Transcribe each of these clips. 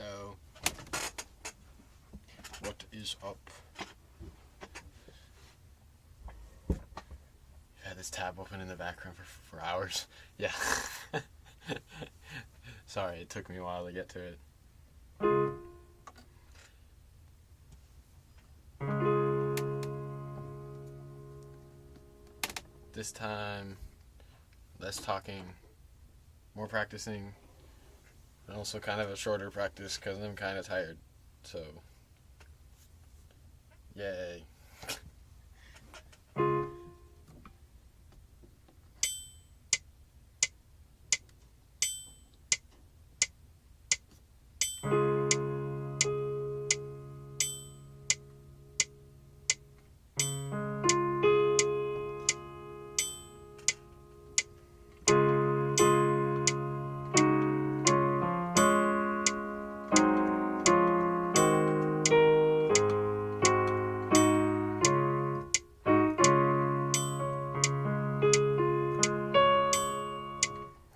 Hello. What is up? You've had this tab open in the background for hours. Yeah. Sorry, it took me a while to get to it. This time, less talking, more practicing, and also kind of a shorter practice because I'm kind of tired. So, yay.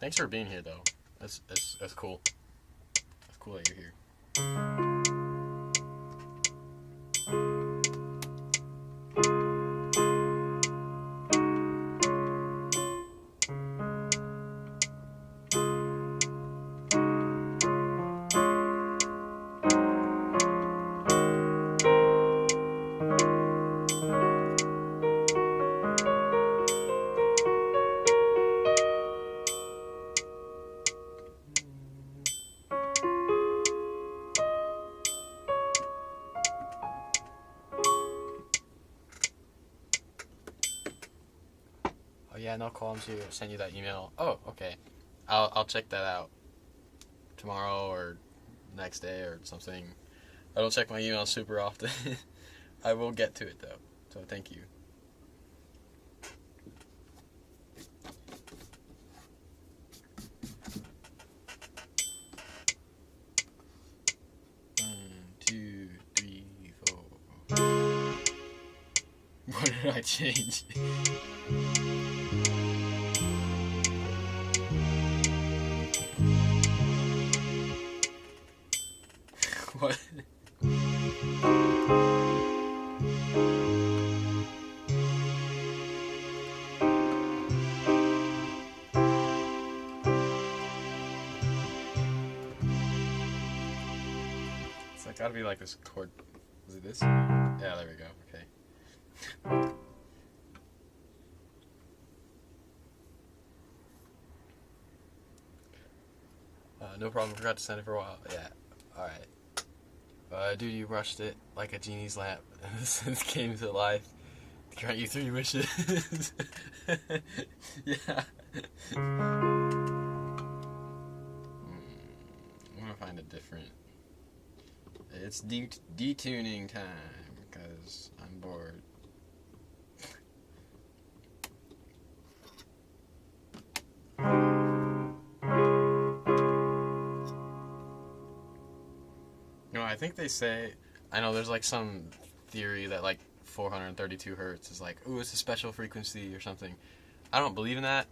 Thanks for being here, though. That's cool. That's cool that you're here. Oh yeah, no qualms here. Send you that email. Oh, okay. I'll check that out tomorrow or next day or something. I don't check my email super often. I will get to it though. So thank you. One, two, three, four. What did I change? What? It's like gotta be like this chord. Is it this? Yeah, there we go. Okay. No problem. Forgot to send it for a while. Yeah. All right. Dude, you rushed it like a genie's lamp, and the synth came to life. Grant you 3 wishes. Yeah. I'm gonna find a different. It's detuning time because I'm bored. No, I think they say. I know there's like some theory that like 432 hertz is like, ooh, it's a special frequency or something. I don't believe in that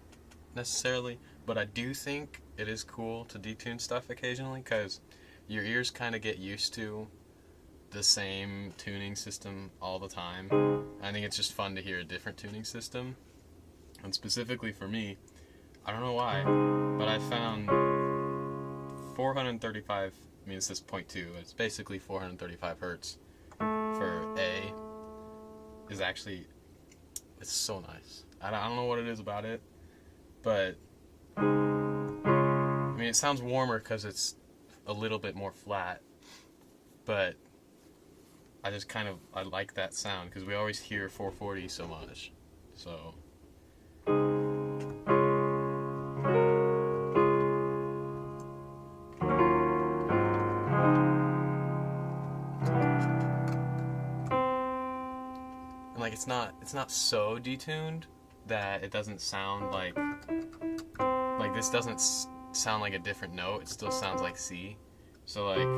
necessarily, but I do think it is cool to detune stuff occasionally because your ears kind of get used to the same tuning system all the time. I think it's just fun to hear a different tuning system. And specifically for me, I don't know why, but I found 435 means this 0.2. It's basically 435 hertz for A is actually, it's so nice. I don't know what it is about it, but I mean it sounds warmer because it's a little bit more flat, but I just I like that sound because we always hear 440 so much. So and like it's not so detuned that it doesn't sound like this doesn't sound like a different note. It still sounds like C. So like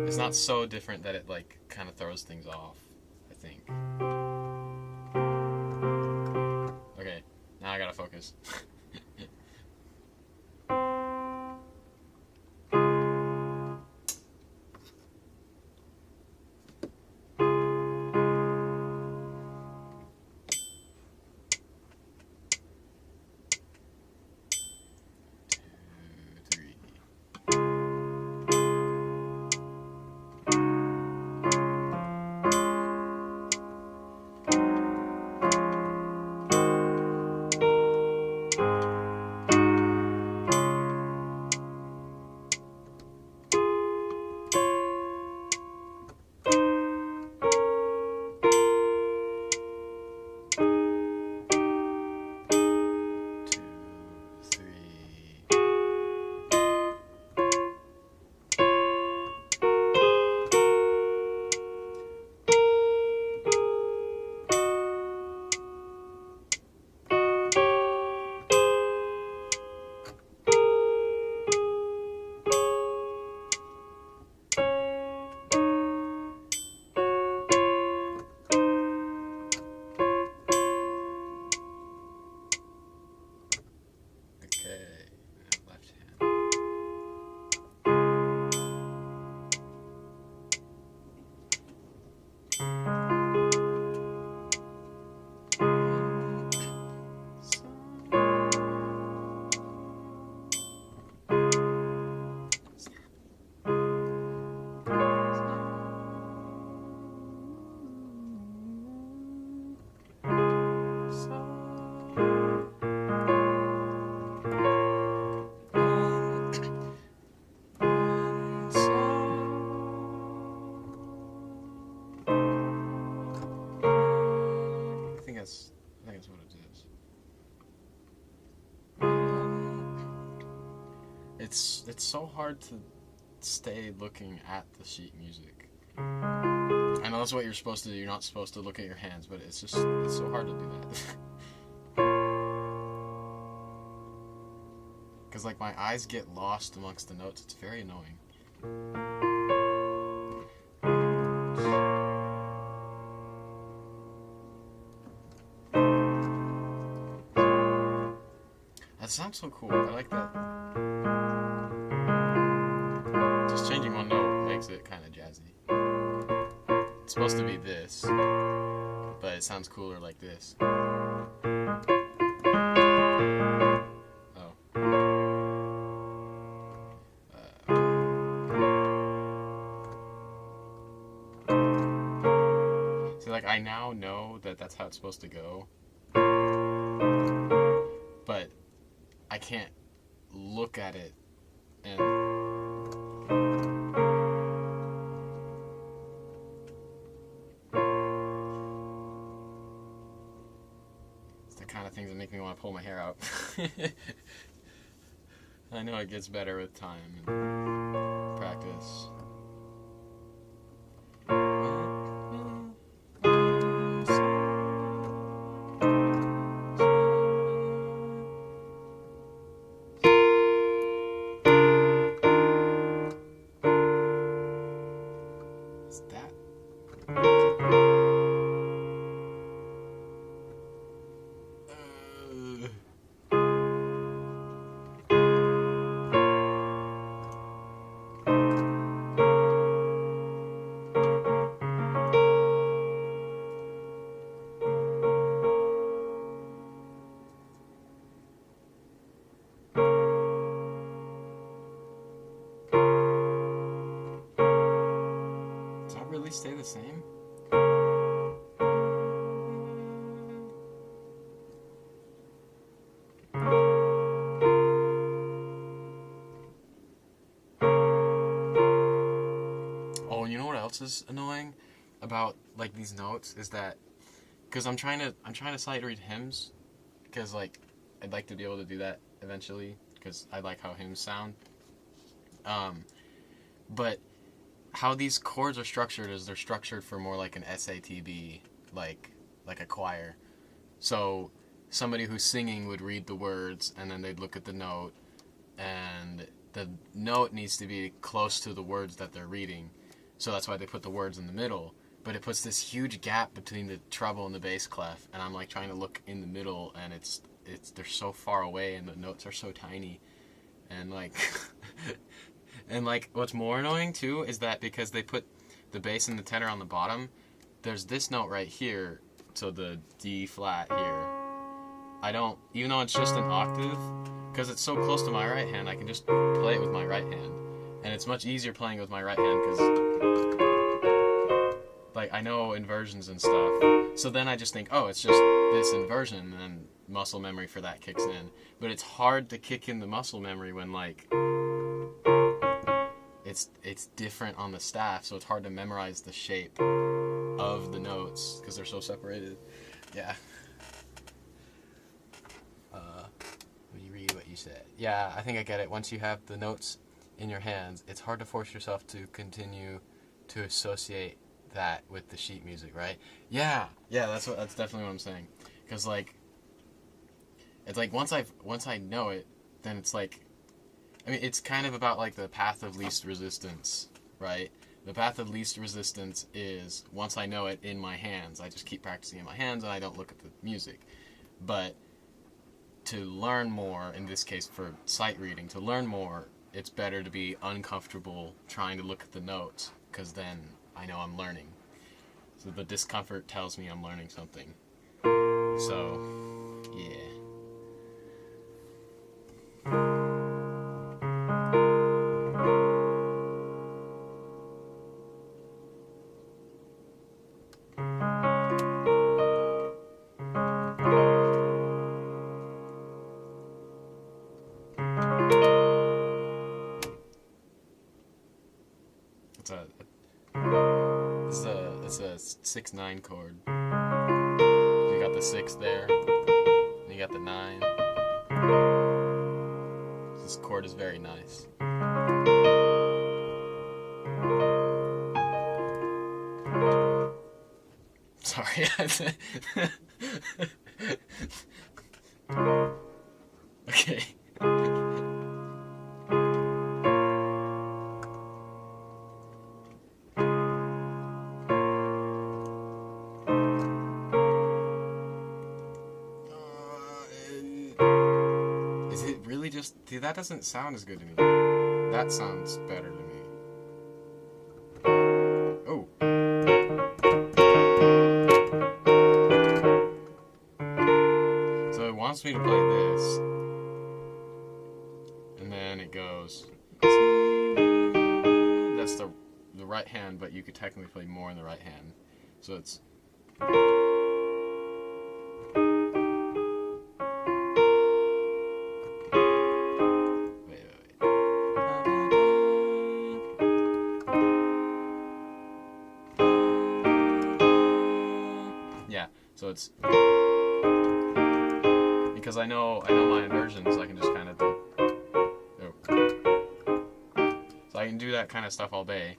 it's not so different that it like kind of throws things off, I think. Okay, now I gotta focus. it's so hard to stay looking at the sheet music. I know that's what you're supposed to do. You're not supposed to look at your hands, but it's so hard to do that. Because, like, my eyes get lost amongst the notes. It's very annoying. That sounds so cool. I like that. Just changing one note makes it kind of jazzy. It's supposed to be this, but it sounds cooler like this. Like, I now know that that's how it's supposed to go, but I can't look at it and it's the kind of things that make me want to pull my hair out. I know it gets better with time and practice. Really stay the same? Oh, and you know what else is annoying about, like, these notes is that, because I'm trying to sight read hymns, because, like, I'd like to be able to do that eventually, because I like how hymns sound. But how these chords are structured is they're structured for more like an SATB, like a choir. So somebody who's singing would read the words, and then they'd look at the note, and the note needs to be close to the words that they're reading. So that's why they put the words in the middle. But it puts this huge gap between the treble and the bass clef, and I'm like trying to look in the middle, and they're so far away, and the notes are so tiny, and like. And, like, what's more annoying, too, is that because they put the bass and the tenor on the bottom, there's this note right here, so the D flat here. Even though it's just an octave, because it's so close to my right hand, I can just play it with my right hand. And it's much easier playing with my right hand, because, like, I know inversions and stuff. So then I just think, oh, it's just this inversion, and then muscle memory for that kicks in. But it's hard to kick in the muscle memory when, like, it's different on the staff, so it's hard to memorize the shape of the notes because they're so separated. Yeah. Let me read what you said. Yeah, I think I get it. Once you have the notes in your hands, it's hard to force yourself to continue to associate that with the sheet music, right? Yeah, that's definitely what I'm saying. Because, like, it's like once I know it, then it's like, I mean, it's kind of about, like, the path of least resistance, right? The path of least resistance is, once I know it in my hands, I just keep practicing in my hands and I don't look at the music. But to learn more, in this case for sight reading, to learn more, it's better to be uncomfortable trying to look at the notes, because then I know I'm learning. So the discomfort tells me I'm learning something. So, yeah. It's a 6/9 chord. You got the 6 there, and you got the 9. This chord chord is very nice. Sorry. Okay. Is it really just... Dude, that doesn't sound as good to me. That sounds better to me. Oh. So it wants me to play this. And then it goes... That's the right hand, but you could technically play more in the right hand. So it's... So it's because I know my inversions, I can just kind of do. Oh. So I can do that kind of stuff all day.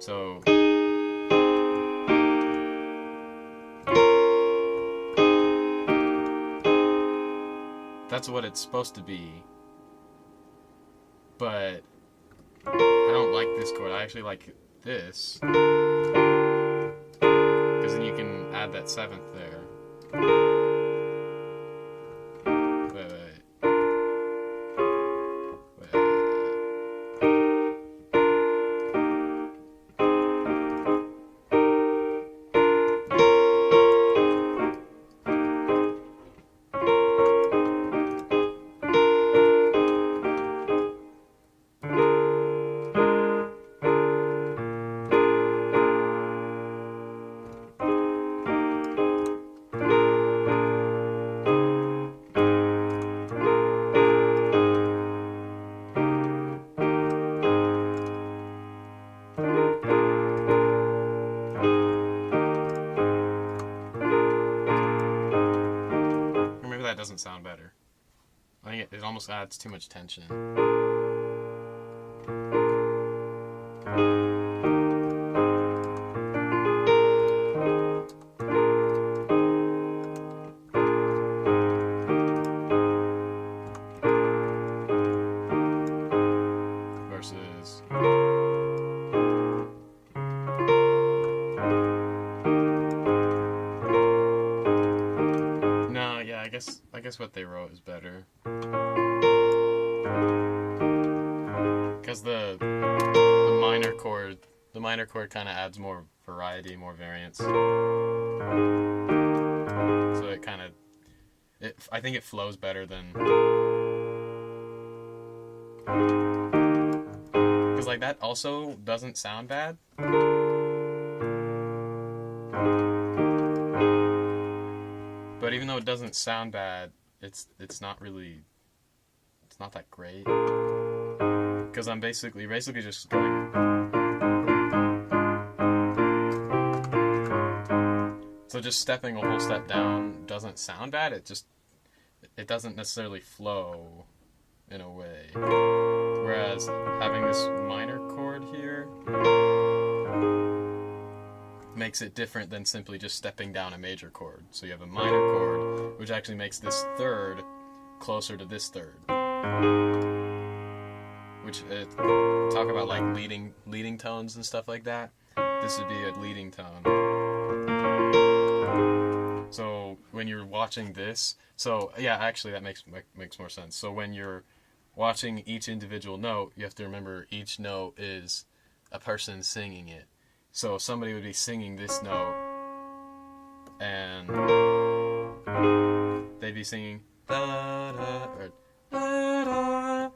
So that's what it's supposed to be. But I don't like this chord. I actually like this. Because then you can add that seventh there. Wait. That doesn't sound better. I think it almost adds too much tension. Versus... I guess what they wrote is better. Because the minor chord kind of adds more variety, more variance. So it kind of, I think it flows better than. Because like that also doesn't sound bad. But even though it doesn't sound bad, it's not that great. Because I'm basically just going. So just stepping a whole step down doesn't sound bad. It doesn't necessarily flow in a way. Whereas having this minor chord here makes it different than simply just stepping down a major chord. So you have a minor chord, which actually makes this third closer to this third. Which talk about like leading tones and stuff like that. This would be a leading tone. So when you're watching this, so yeah, actually that makes more sense. So when you're watching each individual note, you have to remember each note is a person singing it. So somebody would be singing this note, and they'd be singing da da or da da.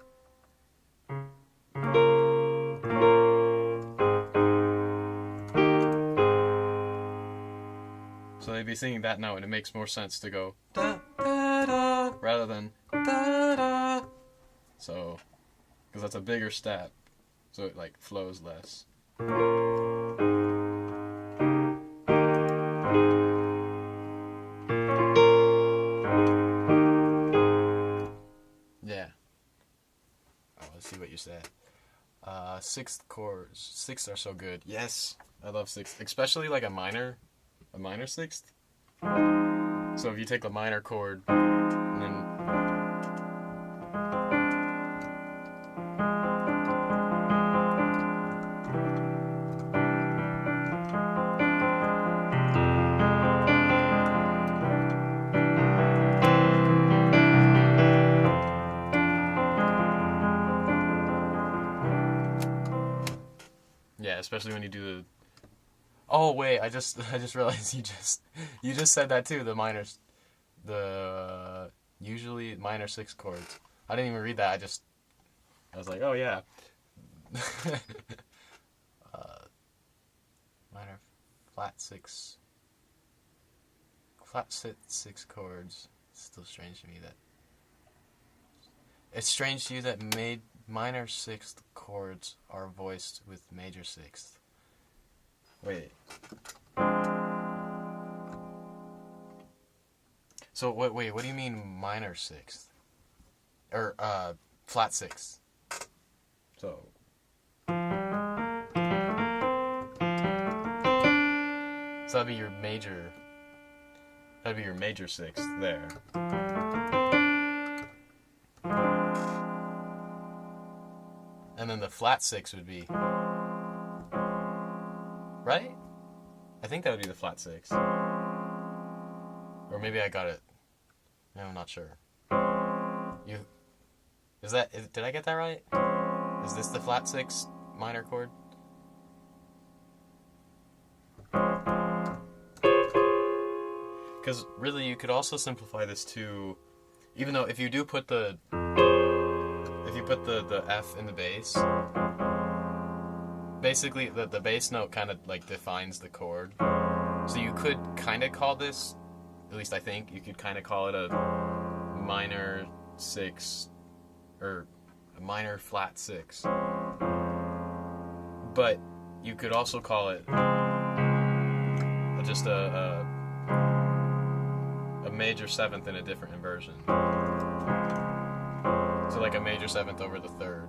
So they'd be singing that note, and it makes more sense to go da da da rather than da da. So, because that's a bigger step, so it like flows less. Yeah. said. Sixth chords. Sixths are so good. Yes, I love sixth, especially like a minor sixth. So if you take a minor chord and then yeah, especially when you do the. Oh wait, I just realized you just said that too. The usually minor six chords. I didn't even read that. I was like, oh yeah. Minor flat six chords. It's still strange to me that. It's strange to you that minor sixth chords are voiced with major sixth. Wait. So wait, what do you mean minor sixth? Or flat sixth? So that'd be your major. That'd be your major sixth there. And then the flat six would be, right? I think that would be the flat six. Or maybe I got it. No, I'm not sure. Did I get that right? Is this the flat six minor chord? Because really, you could also simplify this to, even though if you do put the F in the bass, basically the bass note kind of like defines the chord. So you could kind of call this, at least I think, you could kind of call it a minor six, or a minor flat six. But you could also call it just a major seventh in a different inversion. So like a major seventh over the third.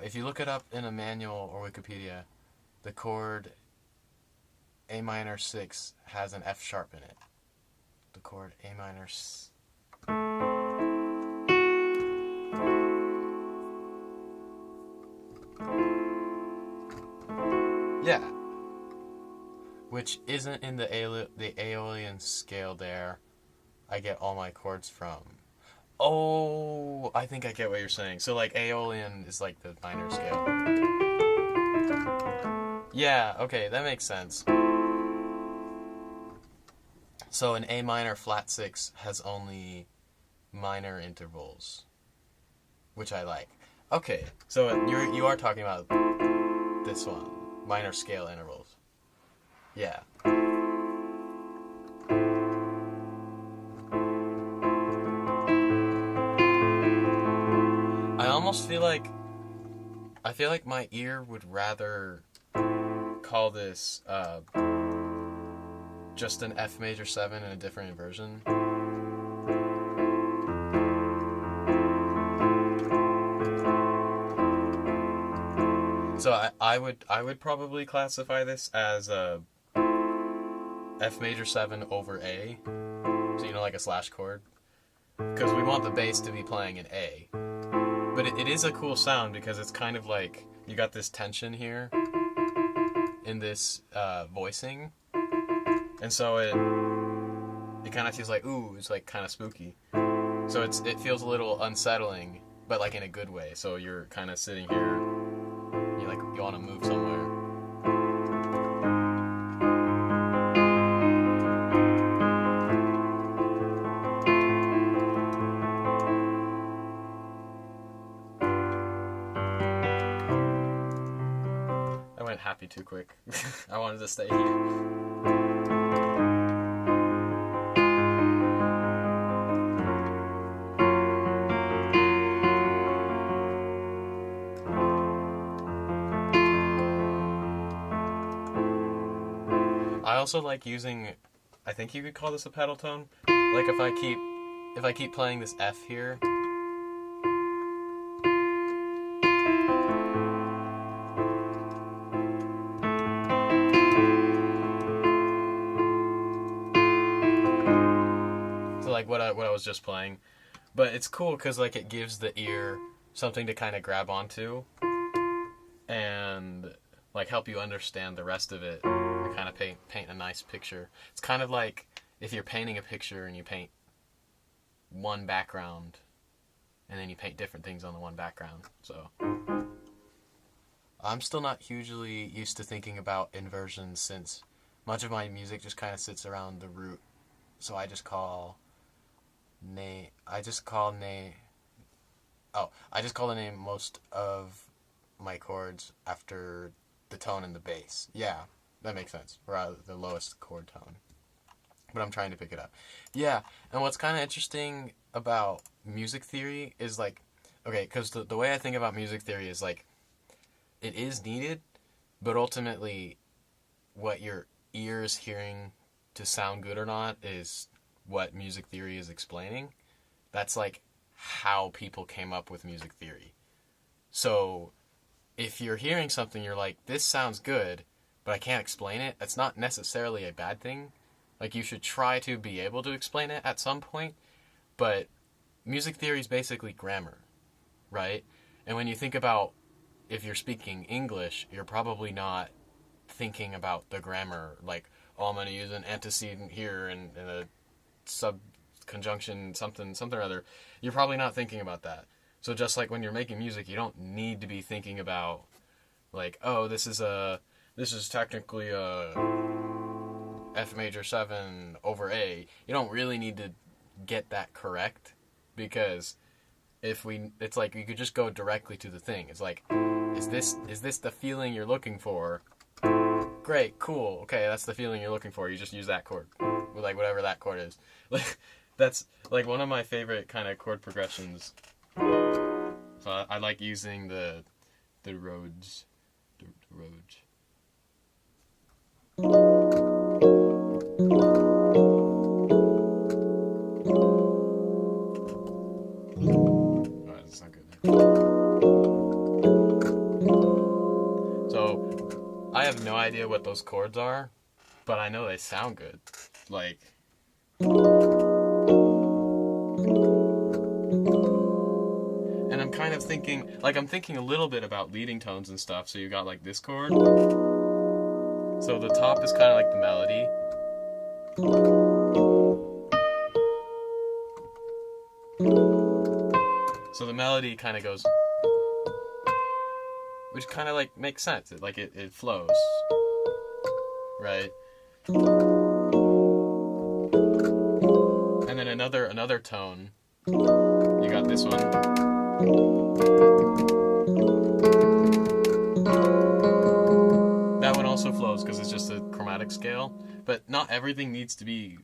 If you look it up in a manual or Wikipedia, the chord A minor 6 has an F sharp in it. The chord A minor. Yeah. Which isn't in the Aeolian scale there. I get all my chords from. Oh, I think I get what you're saying. So like Aeolian is like the minor scale. Yeah, okay, that makes sense. So an A minor flat 6 has only minor intervals, which I like. Okay, so you are talking about this one, minor scale intervals. Yeah. I feel like my ear would rather call this just an F major 7 in a different inversion. So I would probably classify this as a F major 7 over A. So like a slash chord. Because we want the bass to be playing in A. But it is a cool sound because it's kind of like you got this tension here in this voicing, and so it kind of feels like, ooh, it's like kind of spooky. So it feels a little unsettling, but like in a good way. So you're kind of sitting here, you want to move somewhere. Happy too quick. I wanted to stay here. I also like using, I think you could call this a pedal tone. Like if I keep playing this F here, like what I was just playing. But it's cool because like it gives the ear something to kind of grab onto and like help you understand the rest of it and kind of paint a nice picture. It's kind of like if you're painting a picture and you paint one background and then you paint different things on the one background. So I'm still not hugely used to thinking about inversions since much of my music just kind of sits around the root. So I just call the name most of my chords after the tone and the bass. Yeah, that makes sense. Or the lowest chord tone. But I'm trying to pick it up. Yeah, and what's kind of interesting about music theory is like, okay, because the way I think about music theory is like, it is needed, but ultimately what your ear is hearing to sound good or not is what music theory is explaining. That's like how people came up with music theory. So if you're hearing something, you're like, this sounds good, but I can't explain it, that's not necessarily a bad thing. Like, you should try to be able to explain it at some point, but music theory is basically grammar, right? And when you think about if you're speaking English, you're probably not thinking about the grammar, like, oh, I'm going to use an antecedent here and a subconjunction, something or other. You're probably not thinking about that. So just like when you're making music, you don't need to be thinking about, like, oh, this is technically a F major 7 over A. You don't really need to get that correct, because it's like you could just go directly to the thing. It's like, is this the feeling you're looking for? Great, cool, okay, that's the feeling you're looking for. You just use that chord, like whatever that chord is. Like, that's like one of my favorite kind of chord progressions. So I like using the Rhodes. The Rhodes. Alright, that's not good. So I have no idea what those chords are, but I know they sound good. Like, and I'm kind of thinking, like, I'm thinking a little bit about leading tones and stuff. So you got like this chord. So the top is kind of like the melody. So the melody kind of goes, which kind of like makes sense. It flows, right? And then another tone. You got this one. That one also flows because it's just a chromatic scale. But not everything needs to be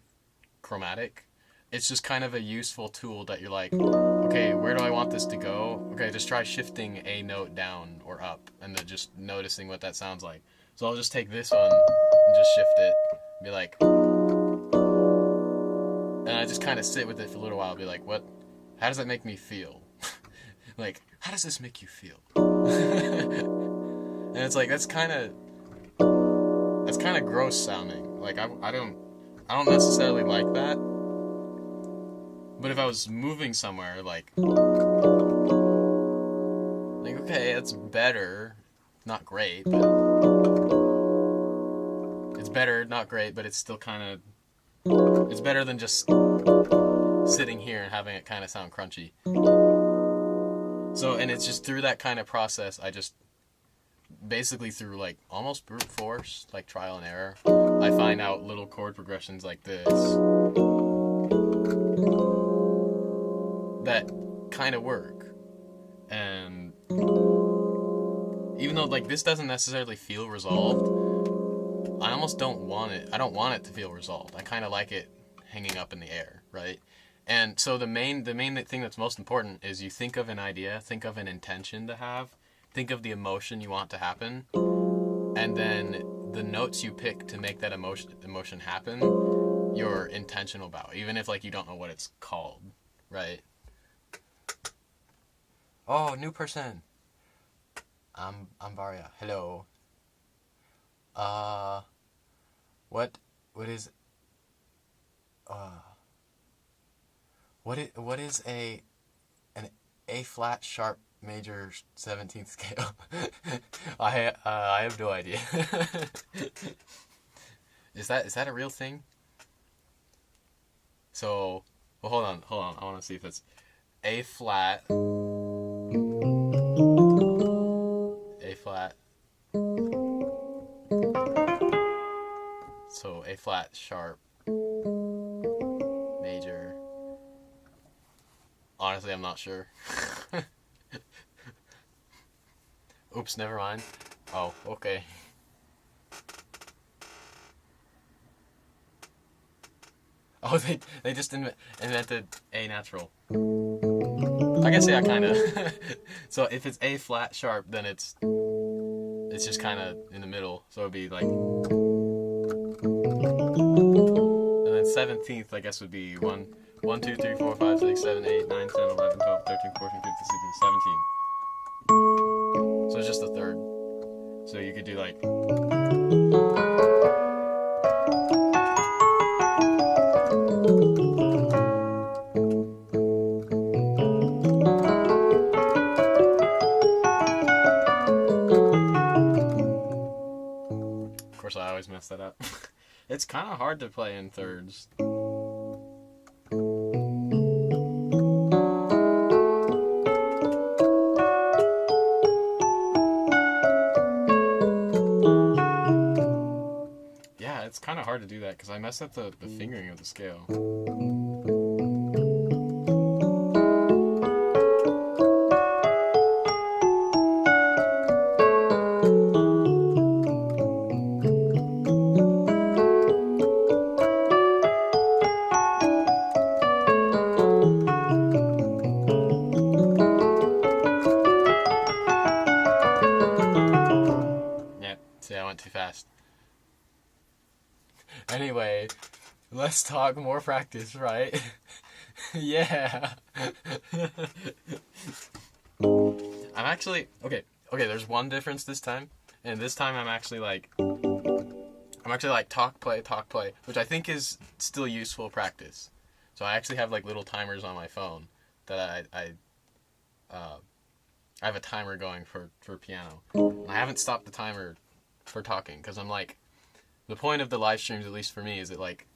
chromatic. It's just kind of a useful tool that you're like, okay, where do I want this to go? Okay, just try shifting a note down or up and then just noticing what that sounds like. So I'll just take this one and just shift it. Be like, and I just kind of sit with it for a little while. Be like, what? How does that make me feel? Like, how does this make you feel? And it's like, that's kind of gross sounding. Like, I don't necessarily like that. But if I was moving somewhere, like, okay, it's better, not great, but it's better, not great, but it's still kind of, it's better than just sitting here and having it kind of sound crunchy. So, and it's just through that kind of process, I just, basically through, like, almost brute force, like trial and error, I find out little chord progressions like this that kind of work. And even though, like, this doesn't necessarily feel resolved, I almost don't want it. I don't want it to feel resolved. I kind of like it hanging up in the air, right? And so the main thing that's most important is you think of an idea, think of an intention to have, think of the emotion you want to happen, and then the notes you pick to make that emotion happen, you're intentional about, even if, like, you don't know what it's called, right? Oh, new person. I'm Varia. Hello. What is what is an A flat sharp major 17th scale? I have no idea. Is that a real thing? So, well, hold on. I want to see if it's A flat, A flat. So A flat sharp major. Honestly, I'm not sure. Oops, never mind. Oh, okay. Oh, they just invented A natural. I guess yeah, kind of. So if it's A flat sharp, then it's just kind of in the middle. So it'd be like, and then 17th, I guess would be 1, 2, 3, 4, 5, 6, 7, 8, 9, 10, 11, 12, 13, 14, 15, 16, 17. So it's just a third. So you could do like. Of course, I always mess that up. It's kind of hard to play in thirds. Yeah, it's kind of hard to do that because I mess up the fingering of the scale. Yep, see, I went too fast. Anyway, let's talk more practice, right? Yeah. I'm actually okay. There's one difference this time, and this time I'm actually like talk play, which I think is still useful practice. So I actually have like little timers on my phone that I have a timer going for piano. And I haven't stopped the timer for talking because I'm like, the point of the live streams, at least for me, is it like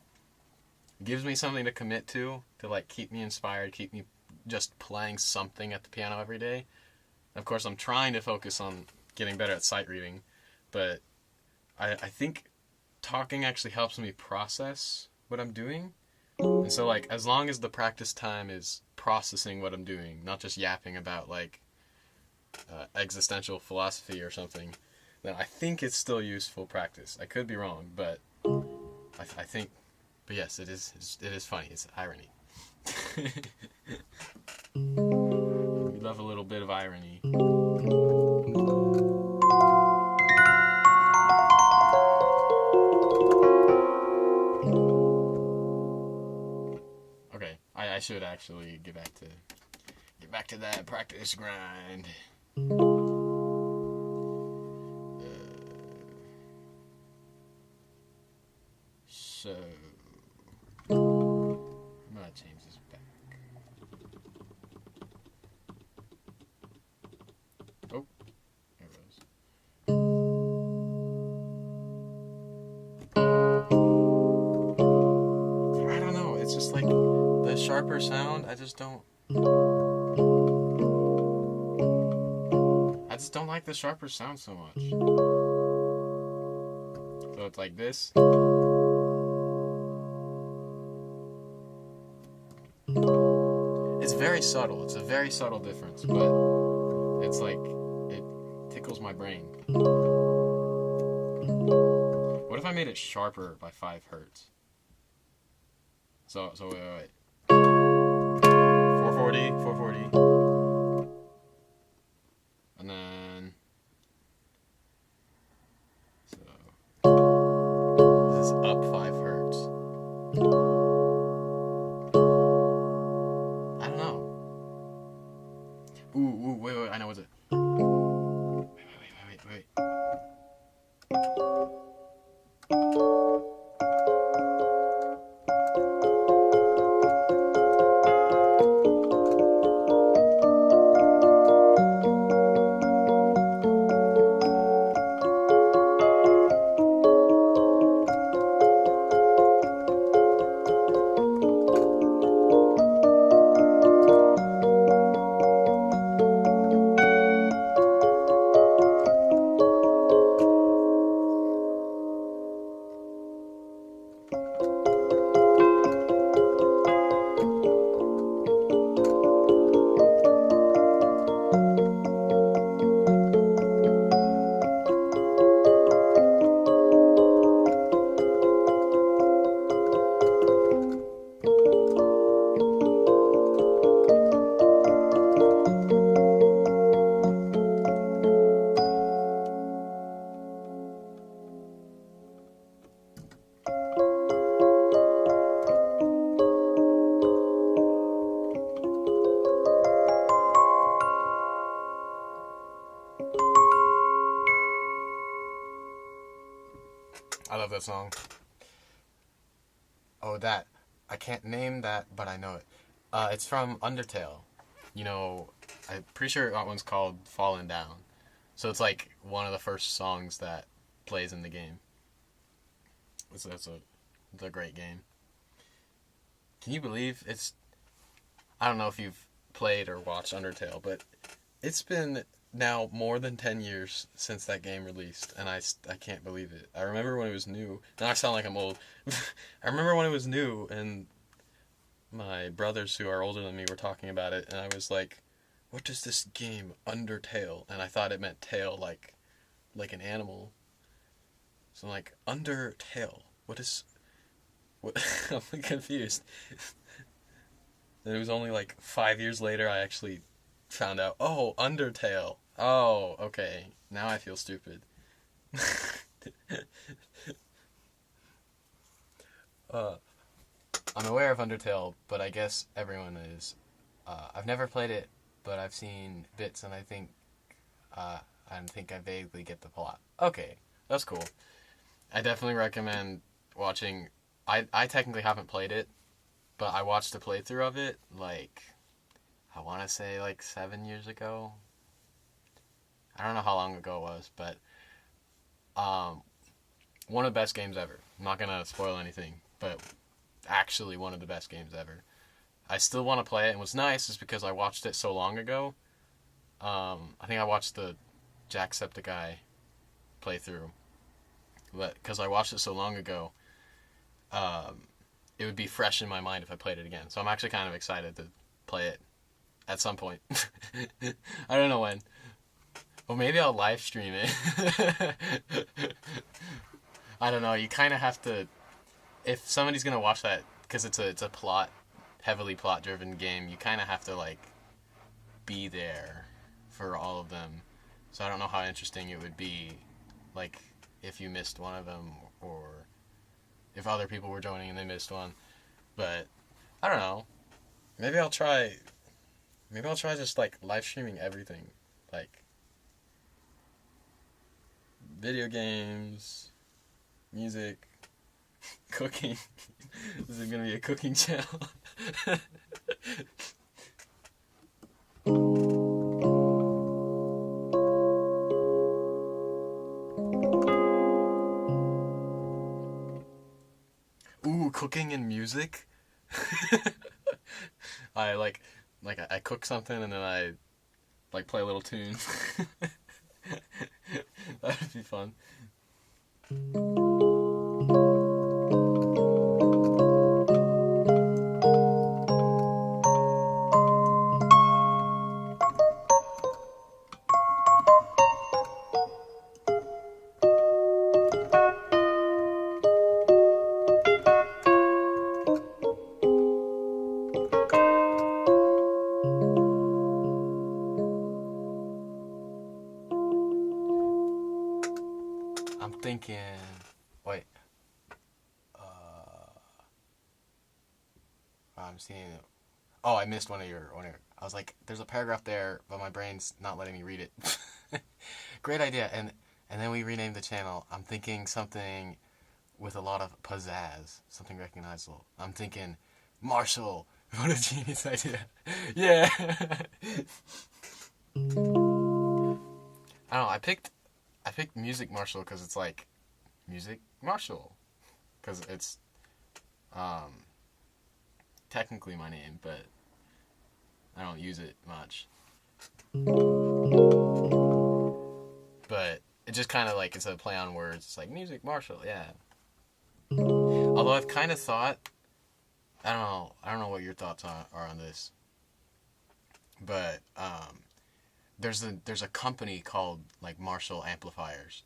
gives me something to commit to like keep me inspired, keep me just playing something at the piano every day. Of course, I'm trying to focus on getting better at sight reading, but I think talking actually helps me process what I'm doing. And so like as long as the practice time is processing what I'm doing, not just yapping about like existential philosophy or something, then I think it's still useful practice. I could be wrong, but I think, but yes, it is funny. It's irony. We love a little bit of irony. Okay, I should actually get back to that practice grind. So I'm gonna change this back. Oh, there it goes. I don't know. It's just like the sharper sound. I just don't like the sharper sound so much. So it's like this. It's very subtle. It's a very subtle difference, but it's like it tickles my brain. What if I made it sharper by 5 hertz? So wait. 440. And then so this is up 5 hertz. I don't know. Ooh, wait, I know what's it. Wait. that song. Oh, that. I can't name that, but I know it. It's from Undertale. You know, I'm pretty sure that one's called Fallen Down. So it's like one of the first songs that plays in the game. It's a great game. Can you believe it's... I don't know if you've played or watched Undertale, but it's been now more than 10 years since that game released, and I can't believe it. I remember when it was new. Now I sound like I'm old. I remember when it was new, and my brothers who are older than me were talking about it, and I was like, what does this game, Undertale? And I thought it meant tail, like an animal. So I'm like, Undertale. What? I'm confused. And it was only like 5 years later I actually found out, oh, Undertale. Oh, okay. Now I feel stupid. I'm aware of Undertale, but I guess everyone is. I've never played it, but I've seen bits, and I think I vaguely get the plot. Okay, that's cool. I definitely recommend watching. I technically haven't played it, but I watched a playthrough of it, like, I want to say, like, 7 years ago. I don't know how long ago it was, but one of the best games ever. I'm not going to spoil anything, but actually one of the best games ever. I still want to play it, and what's nice is because I watched it so long ago. I think I watched the Jacksepticeye playthrough, but because I watched it so long ago, it would be fresh in my mind if I played it again. So I'm actually kind of excited to play it at some point. I don't know when. Well, maybe I'll live stream it. I don't know. You kind of have to, if somebody's gonna watch that, because it's a heavily plot-driven game. You kind of have to like be there for all of them. So I don't know how interesting it would be, like if you missed one of them, or if other people were joining and they missed one. But I don't know. Maybe I'll try just like live streaming everything, like video games, music, cooking. This is gonna be a cooking channel. Ooh, cooking and music. I I cook something and then I like play a little tune. That would be fun. I'm thinking, wait, I'm seeing, oh, I missed one of your, I was like, there's a paragraph there, but my brain's not letting me read it. Great idea, and then we renamed the channel. I'm thinking something with a lot of pizzazz, something recognizable. I'm thinking, Marshall, what a genius idea. Yeah. I don't know, I picked Music Marshall because it's like, Music Marshall. Because it's technically my name, but I don't use it much. But it just kind of like, it's a play on words. It's like, Music Marshall, yeah. Although I've kind of thought, I don't know what your thoughts are on this. But there's a company called like Marshall Amplifiers,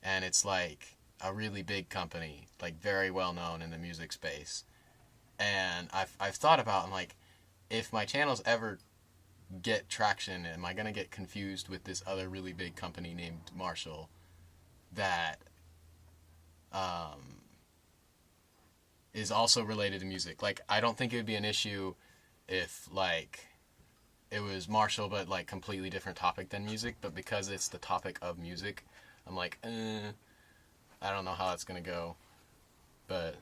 and it's like a really big company, like very well known in the music space. And I've thought about, I'm like, if my channels ever get traction, am I gonna get confused with this other really big company named Marshall that is also related to music? Like, I don't think it would be an issue if like it was Marshall but like completely different topic than music, but because it's the topic of music, I'm like, I don't know how that's gonna go, but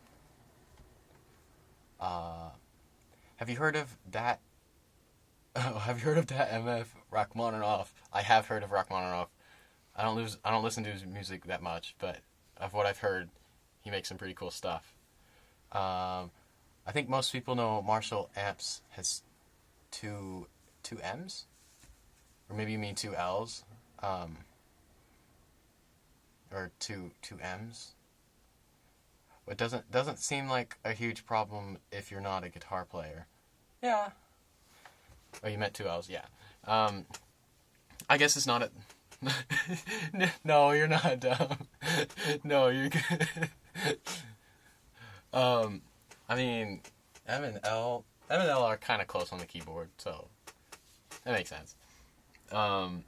have you heard of that? Oh, have you heard of that MF Rachmaninoff? I have heard of Rachmaninoff. I don't listen to his music that much, but of what I've heard, he makes some pretty cool stuff. I think most people know Marshall Amps has two M's, or maybe you mean two L's, or two M's. It doesn't seem like a huge problem if you're not a guitar player. Yeah. Oh, you meant two L's, yeah. I guess it's not a. No, you're not dumb. No, you're good. I mean, M and L are kind of close on the keyboard, so that makes sense. Not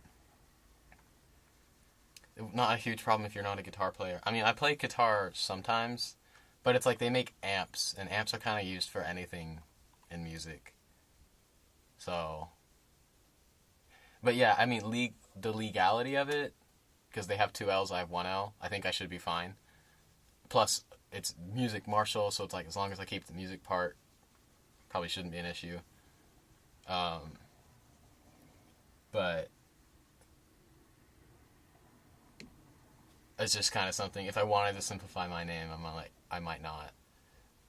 a huge problem if you're not a guitar player. I mean, I play guitar sometimes, but it's like they make amps, and amps are kind of used for anything in music. So, but yeah, I mean, the legality of it, because they have two L's, I have one L, I think I should be fine. Plus, it's music Marshall, so it's like as long as I keep the music part, probably shouldn't be an issue. But it's just kind of something. If I wanted to simplify my name, I might not,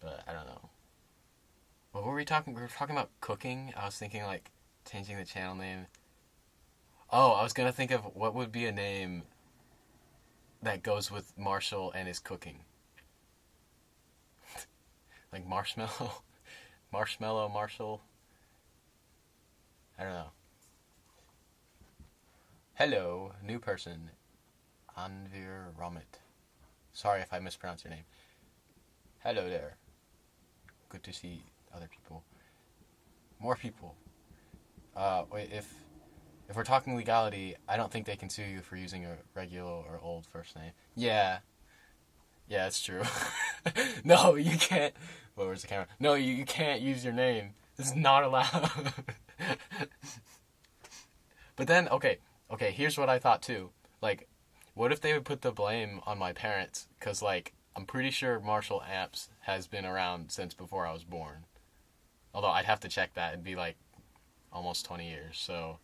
but I don't know. What were we talking? We were talking about cooking. I was thinking like changing the channel name. Oh, I was gonna think of what would be a name that goes with Marshall and his cooking. Like Marshmallow, Marshmallow Marshall. I don't know. Hello, new person, Anvir Ramit. Sorry if I mispronounced your name. Hello there. Good to see other people. More people. Wait, if we're talking legality, I don't think they can sue you for using a regular or old first name. Yeah. Yeah, it's true. No, you can't. Well, where's the camera? No, you can't use your name. This is not allowed. But then, okay, here's what I thought too. Like, what if they would put the blame on my parents? Because, like, I'm pretty sure Marshall Amps has been around since before I was born. Although I'd have to check that. It'd be like almost 20 years. So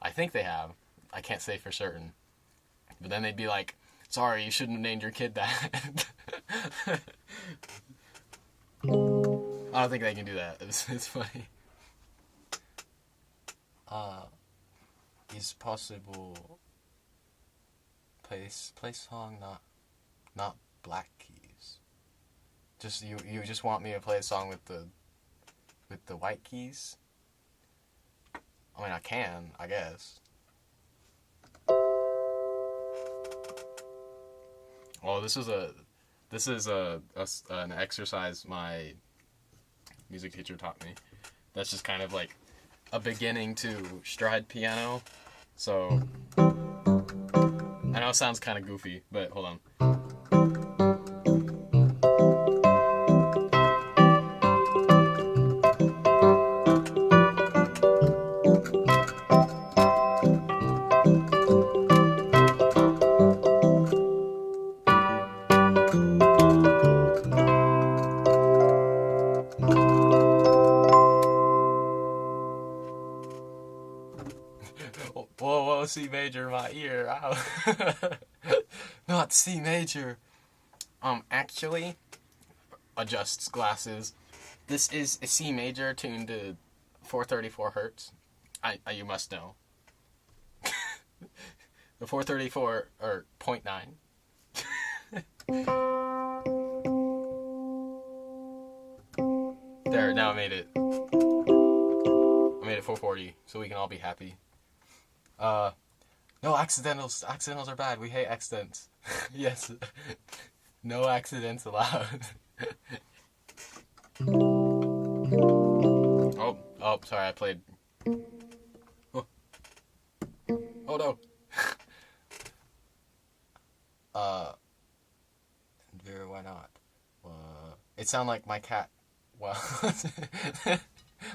I think they have. I can't say for certain. But then they'd be like, sorry, you shouldn't have named your kid that. I don't think they can do that. It's funny. Is possible play song not black keys. Just you just want me to play a song with the white keys? I mean, I can, I guess. Oh, this is an exercise my music teacher taught me. That's just kind of like a beginning to stride piano. So I know it sounds kind of goofy, but hold on. Whoa, C major, my ear. Ow. Not C major. Actually, adjusts glasses. This is a C major tuned to 434 hertz. You must know. The 434 or 0.9. There, now I made it. I made it 440, so we can all be happy. No accidentals. Accidentals are bad. We hate accidents. Yes. No accidents allowed. Oh, sorry, I played. Oh no. Vera, why not? It sounded like my cat. Well,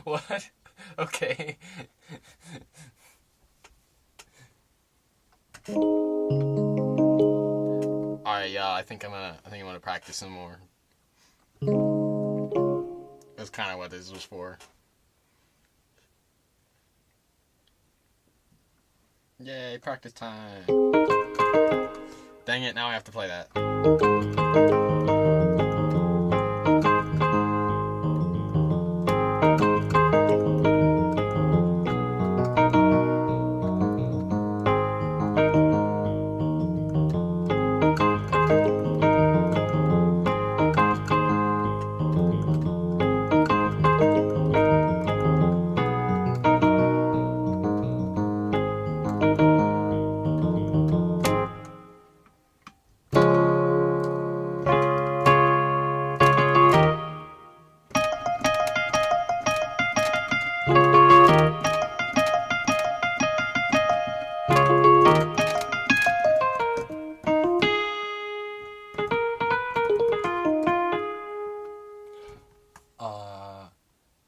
what? Okay. I think I'm gonna practice some more. That's kind of what this was for. Yay, practice time. Dang it, now I have to play that.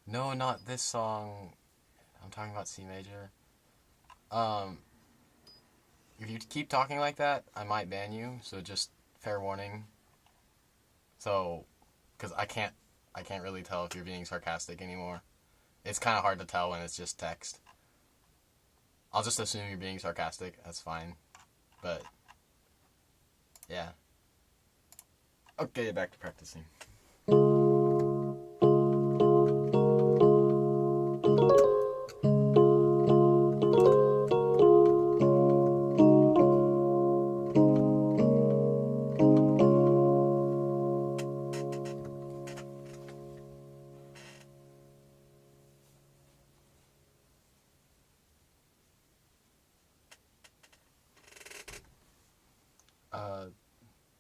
No, not this song. I'm talking about C major. If you keep talking like that, I might ban you. So just fair warning. So, because I can't really tell if you're being sarcastic anymore. It's kind of hard to tell when it's just text. I'll just assume you're being sarcastic. That's fine. But yeah. Okay, back to practicing.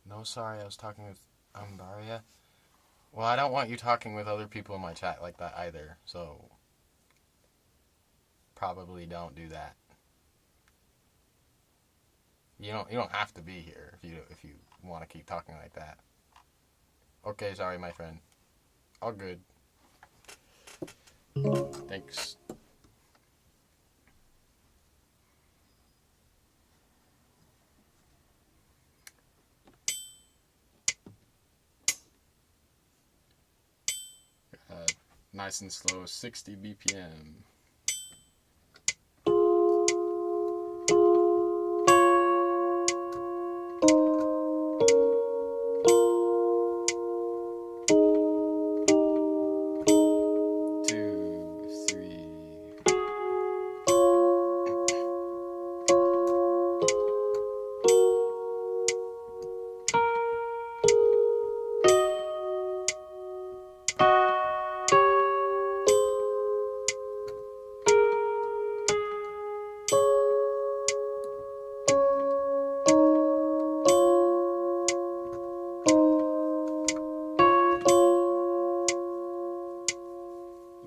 No, sorry, I was talking with Daria. Well, I don't want you talking with other people in my chat like that either, so probably don't do that. You don't have to be here if you want to keep talking like that. Okay, sorry, my friend. All good. Thanks. Nice and slow, 60 BPM.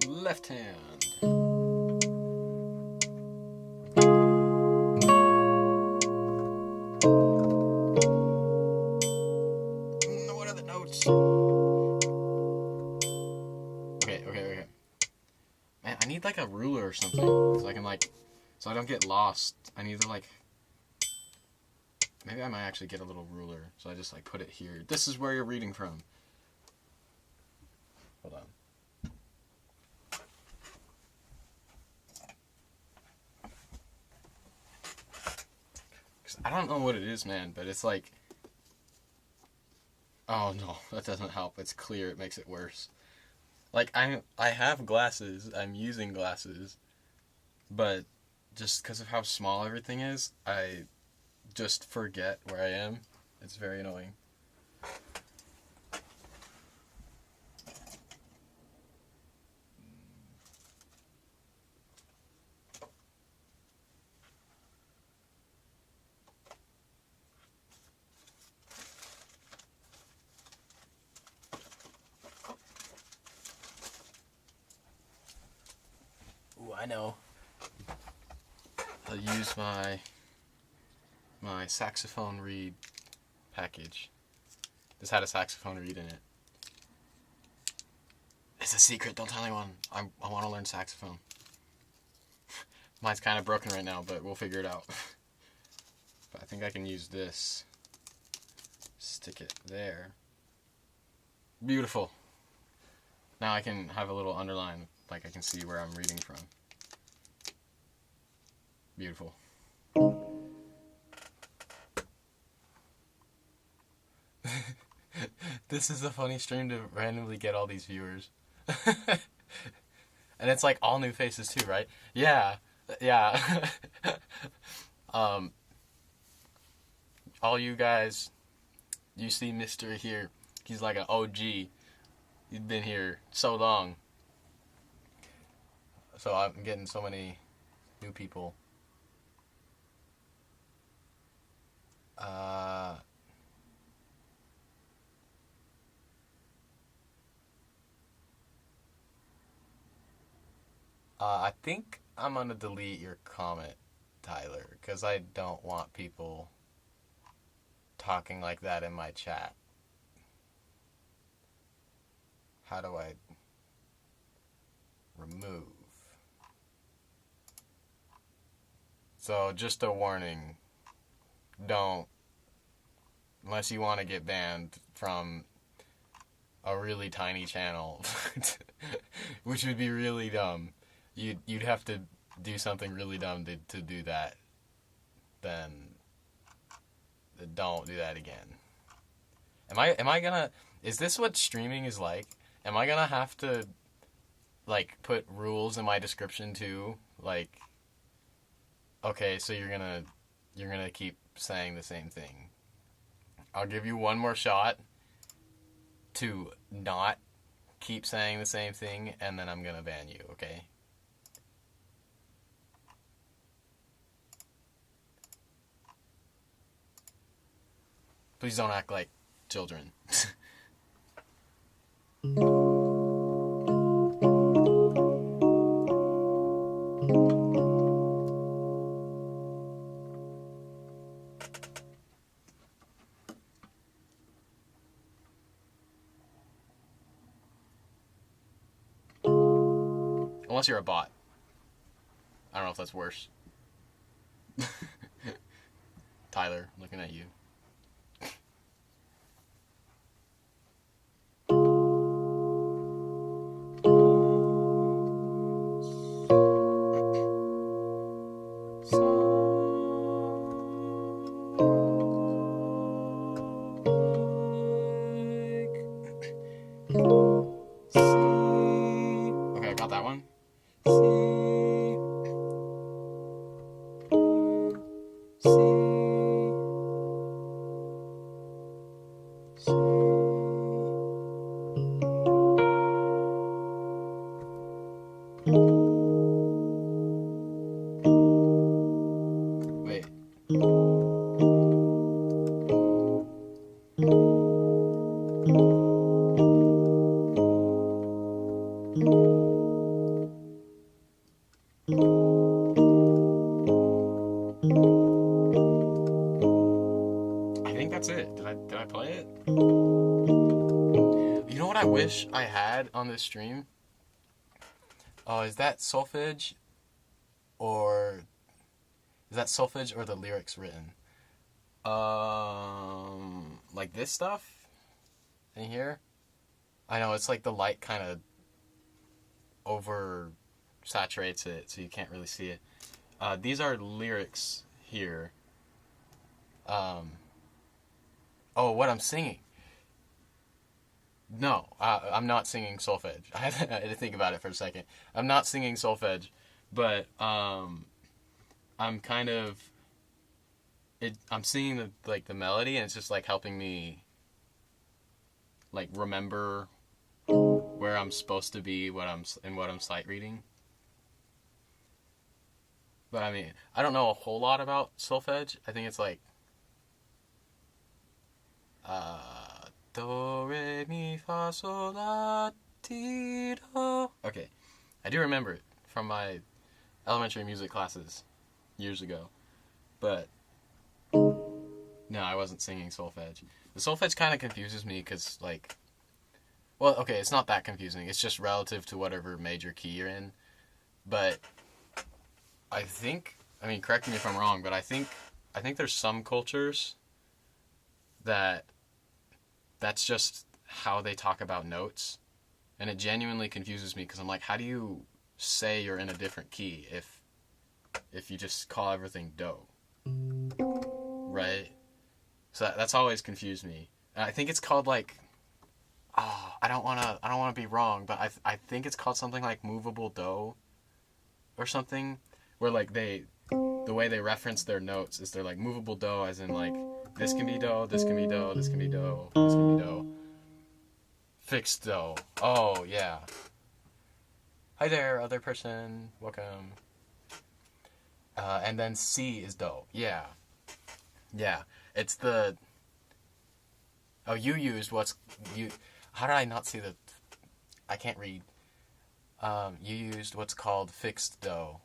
Left hand. What are the notes? Okay. Man, I need like a ruler or something so I can so I don't get lost. I need to maybe I might actually get a little ruler so I just put it here. This is where you're reading from. Hold on. I don't know what it is, man, but it's oh no, that doesn't help. It's clear, it makes it worse. I have glasses, I'm using glasses, but just because of how small everything is, I just forget where I am. It's very annoying. I know. I'll use my saxophone reed package. This had a saxophone reed in it. It's a secret, don't tell anyone. I want to learn saxophone. Mine's kind of broken right now, but we'll figure it out. But I think I can use this stick it there. Beautiful. Now I can have a little underline, like I can see where I'm reading from. Beautiful. This is a funny stream to randomly get all these viewers. And it's like all new faces too, right? Yeah. Yeah. All you guys, you see Mr. here. He's like an OG. He's been here so long. So I'm getting so many new people. I think I'm gonna delete your comment, Tyler, because I don't want people talking like that in my chat. How do I remove? So just a warning, don't, unless you want to get banned from a really tiny channel, which would be really dumb. You'd have to do something really dumb to do that. Then don't do that again. Am I gonna, is this what streaming is like? Am I gonna have to like put rules in my description too? Like, okay, so you're gonna keep saying the same thing. I'll give you one more shot to not keep saying the same thing, and then I'm gonna ban you, okay? Please don't act like children. Unless you're a bot. I don't know if that's worse. Tyler, looking at you. Okay, I got that one. Wait. I think that's it. Did I play it? You know what I wish I had on this stream? Is that solfege or the lyrics written? Like this stuff in here? I know it's like the light kind of over saturates it, so you can't really see it. These are lyrics here. What I'm singing? No, I'm not singing solfege. I had to think about it for a second. I'm not singing solfege, but I'm kind of I'm singing the melody, and it's just like helping me like remember where I'm supposed to be, what I'm sight reading. But I mean, I don't know a whole lot about solfege. I think it's like do, re, mi, fa, sol, la, ti, do. Okay, I do remember it from my elementary music classes years ago. But no, I wasn't singing solfege. The solfege kind of confuses me because, like, well, okay, it's not that confusing. It's just relative to whatever major key you're in. But I think, I mean, correct me if I'm wrong, but I think there's some cultures that that's just how they talk about notes, and it genuinely confuses me because I'm like, how do you say you're in a different key if you just call everything do, right? So that's always confused me. And I think it's called like, oh, I don't wanna be wrong, but I think it's called something like movable do or something, where like the way they reference their notes is they're like movable do, as in like this can be do, this can be do, this can be do, this can be do. Fixed do. Oh yeah. Hi there, other person. Welcome. And then C is do. Yeah. Yeah. It's the. Oh, you used what's you. How did I not see the? I can't read. You used what's called fixed do.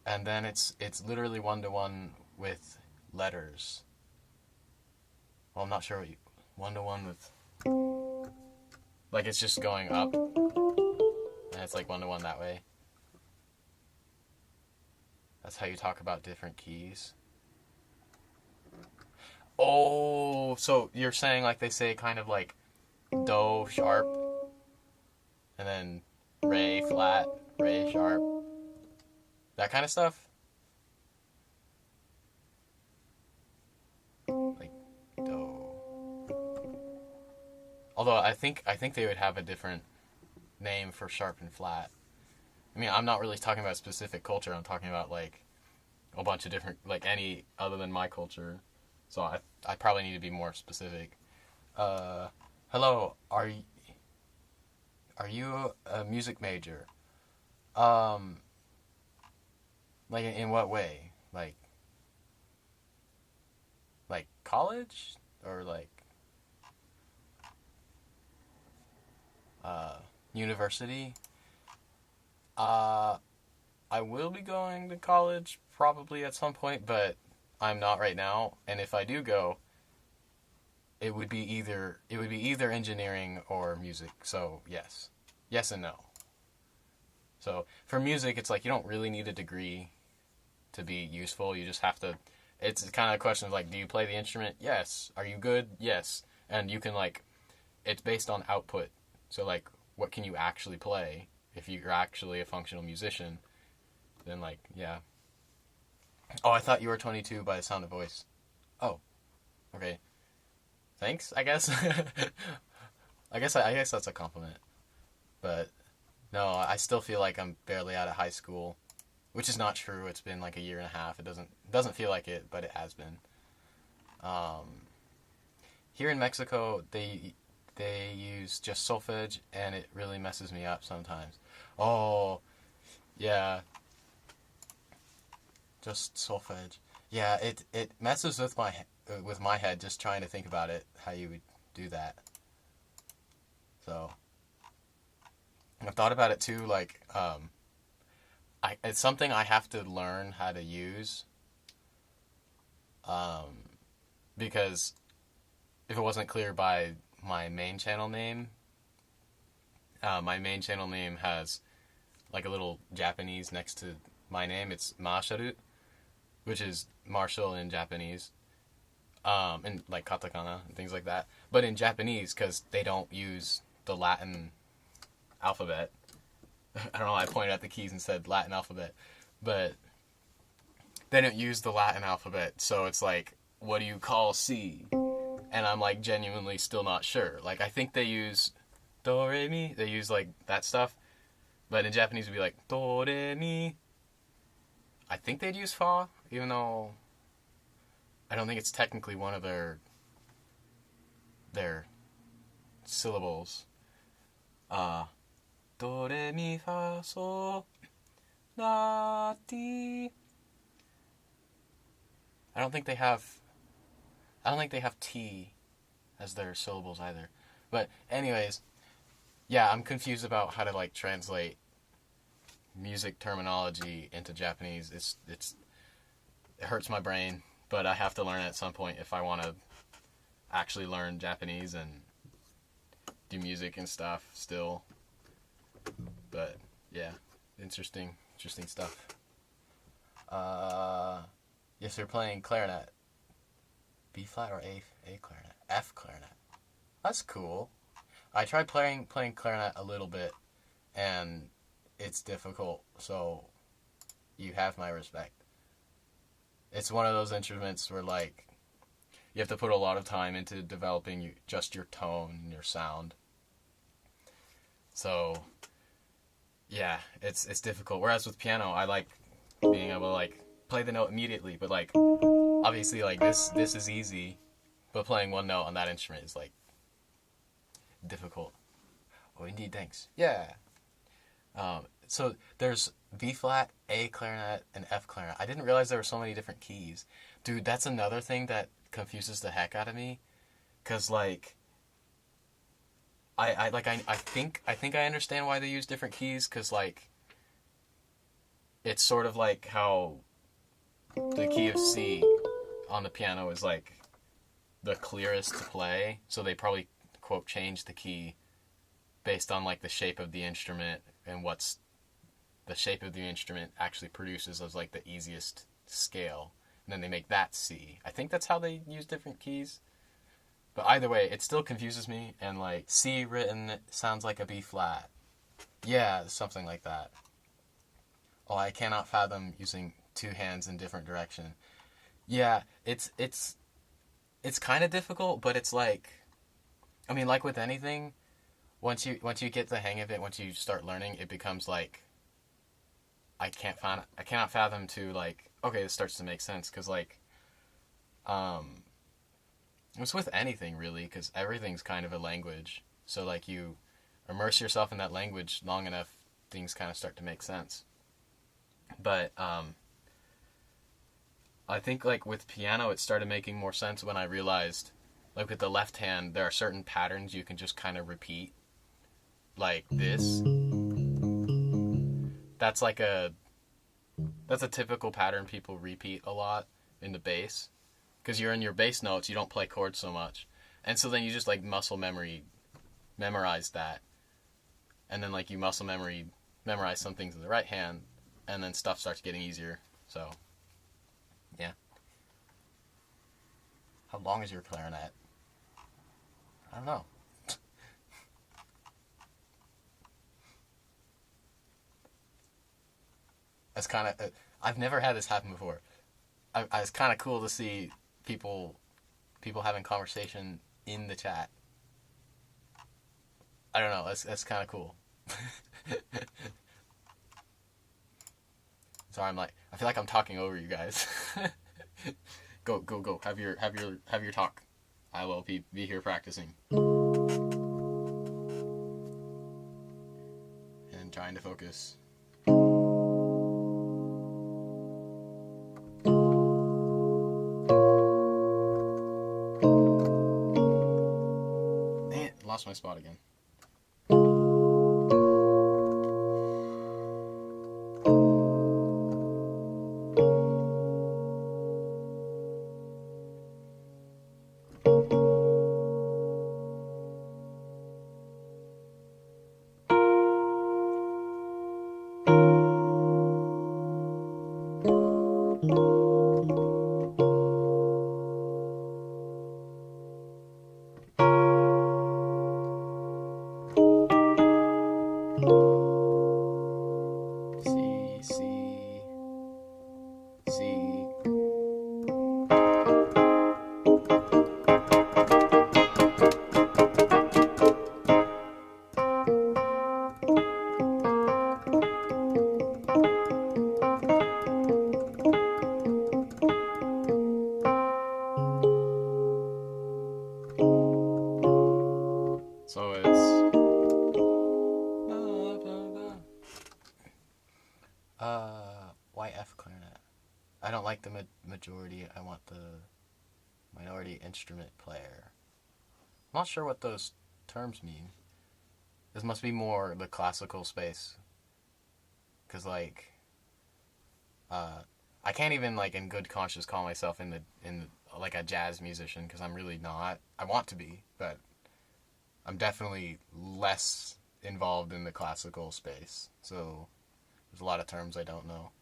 And then it's literally 1-to-1 with letters. Well, I'm not sure what you 1-to-1 with. Like it's just going up, and it's like 1-to-1 that way. That's how you talk about different keys. Oh, so you're saying like they say kind of like do sharp, and then re flat, re sharp, that kind of stuff. Like do. Although I think they would have a different name for sharp and flat. I mean, I'm not really talking about specific culture. I'm talking about like a bunch of different, like any other than my culture. So I probably need to be more specific. Hello, are you a music major? Um, like in what way? Like college or like uh university? Uh, I will be going to college probably at some point, but I'm not right now. And if I do go, it would be either engineering or music. So yes and no. So for music, it's like you don't really need a degree to be useful. You just have to. It's kind of a question of like, do you play the instrument? Yes. Are you good? Yes. And you can like, it's based on output. So like, what can you actually play? If you're actually a functional musician, then like, yeah. Oh, I thought you were 22 by the sound of voice. Oh, okay. Thanks, I guess. I guess that's a compliment. But no, I still feel like I'm barely out of high school, which is not true. It's been like a year and a half. It doesn't feel like it, but it has been. Um, Here in Mexico, they use just solfege, and it really messes me up sometimes. Oh, yeah, just solfege. Yeah, it messes with my head just trying to think about it, how you would do that. So I've thought about it too. Like, it's something I have to learn how to use. Um, because if it wasn't clear by my main channel name has like a little Japanese next to my name. It's Masharu, which is Marshall in Japanese, and like katakana and things like that. But in Japanese, because they don't use the Latin alphabet, I don't know. I pointed at the keys and said Latin alphabet, but they don't use the Latin alphabet. So it's like, what do you call C? And I'm like genuinely still not sure. Like I think they use do re mi. They use like that stuff, but in Japanese it'd be like do re mi. I think they'd use fa, even though I don't think it's technically one of their syllables. Do re mi fa sol la ti. I don't think they have. I don't think they have T as their syllables either. But anyways, yeah, I'm confused about how to like translate music terminology into Japanese. It hurts my brain, but I have to learn it at some point if I want to actually learn Japanese and do music and stuff still. But yeah, interesting stuff. Yes, you're playing clarinet. B flat or A clarinet? F clarinet. That's cool. I tried playing clarinet a little bit, and it's difficult. So you have my respect. It's one of those instruments where like you have to put a lot of time into developing just your tone and your sound. So yeah, it's difficult. Whereas with piano, I like being able to like play the note immediately. But like obviously like this is easy, but playing one note on that instrument is like difficult. Oh, indeed, thanks. Yeah. So there's B flat, A clarinet, and F clarinet. I didn't realize there were so many different keys. Dude, that's another thing that confuses the heck out of me. Cause like I think I understand why they use different keys, cause like it's sort of like how the key of C on the piano is like the clearest to play, so they probably quote change the key based on like the shape of the instrument and what's the shape of the instrument actually produces as like the easiest scale, and then they make that C. I think that's how they use different keys. But either way, it still confuses me, and like C written sounds like a B flat. Yeah, something like that. Oh, I cannot fathom using two hands in different direction. Yeah, it's kind of difficult, but it's like, I mean, like with anything, once you get the hang of it, once you start learning, it becomes like I cannot fathom to like, okay, this starts to make sense, because like it's with anything really, because everything's kind of a language. So like you immerse yourself in that language long enough, things kind of start to make sense. But I think like with piano, it started making more sense when I realized, like with the left hand, there are certain patterns you can just kind of repeat, like this. That's like that's a typical pattern people repeat a lot in the bass, because you're in your bass notes, you don't play chords so much, and so then you just like memorize that, and then like you memorize some things in the right hand, and then stuff starts getting easier. So yeah. How long is your clarinet? I don't know. That's kind of I've never had this happen before. It's kind of cool to see people having conversation in the chat. I don't know. That's kind of cool. Sorry, I feel like I'm talking over you guys. Go. Have your talk. I will be here practicing and trying to focus. Lost my spot again. So it's why F clarinet? I don't like the majority. I want the minority instrument player. I'm not sure what those terms mean. This must be more the classical space. Cause like, I can't even like in good conscience call myself in like a jazz musician, because I'm really not. I want to be, but I'm definitely less involved in the classical space. So there's a lot of terms I don't know.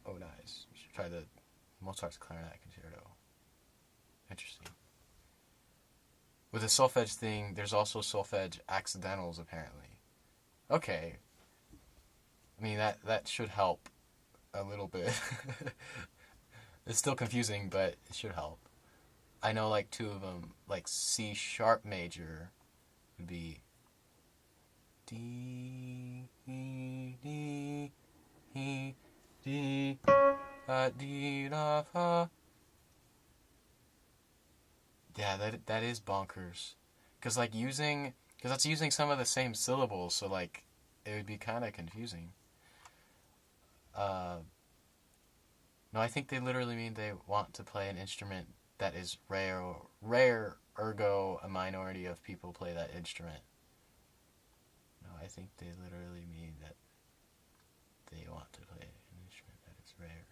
Oh, nice. try the Mozart's Clarinet Concerto. Interesting. With the solfege thing, there's also solfege accidentals, apparently. Okay. I mean, that should help a little bit. It's still confusing, but it should help. I know, like, two of them, like C sharp major would be D, D, D, D, D, D, da, fa. Yeah, that is bonkers. Cause that's using some of the same syllables, so like, it would be kind of confusing. Uh, no, I think they literally mean they want to play an instrument that is rare, ergo a minority of people play that instrument. No, I think they literally mean that they want to play an instrument that is rare.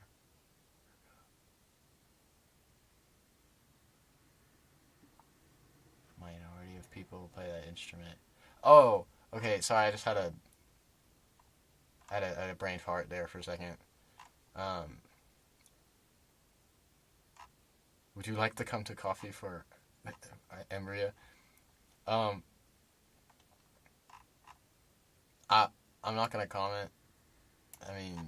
Minority of people play that instrument. Oh, okay. Sorry, I just had a brain fart there for a second. Would you like to come to coffee for Embria? Um, I'm not gonna comment. I mean,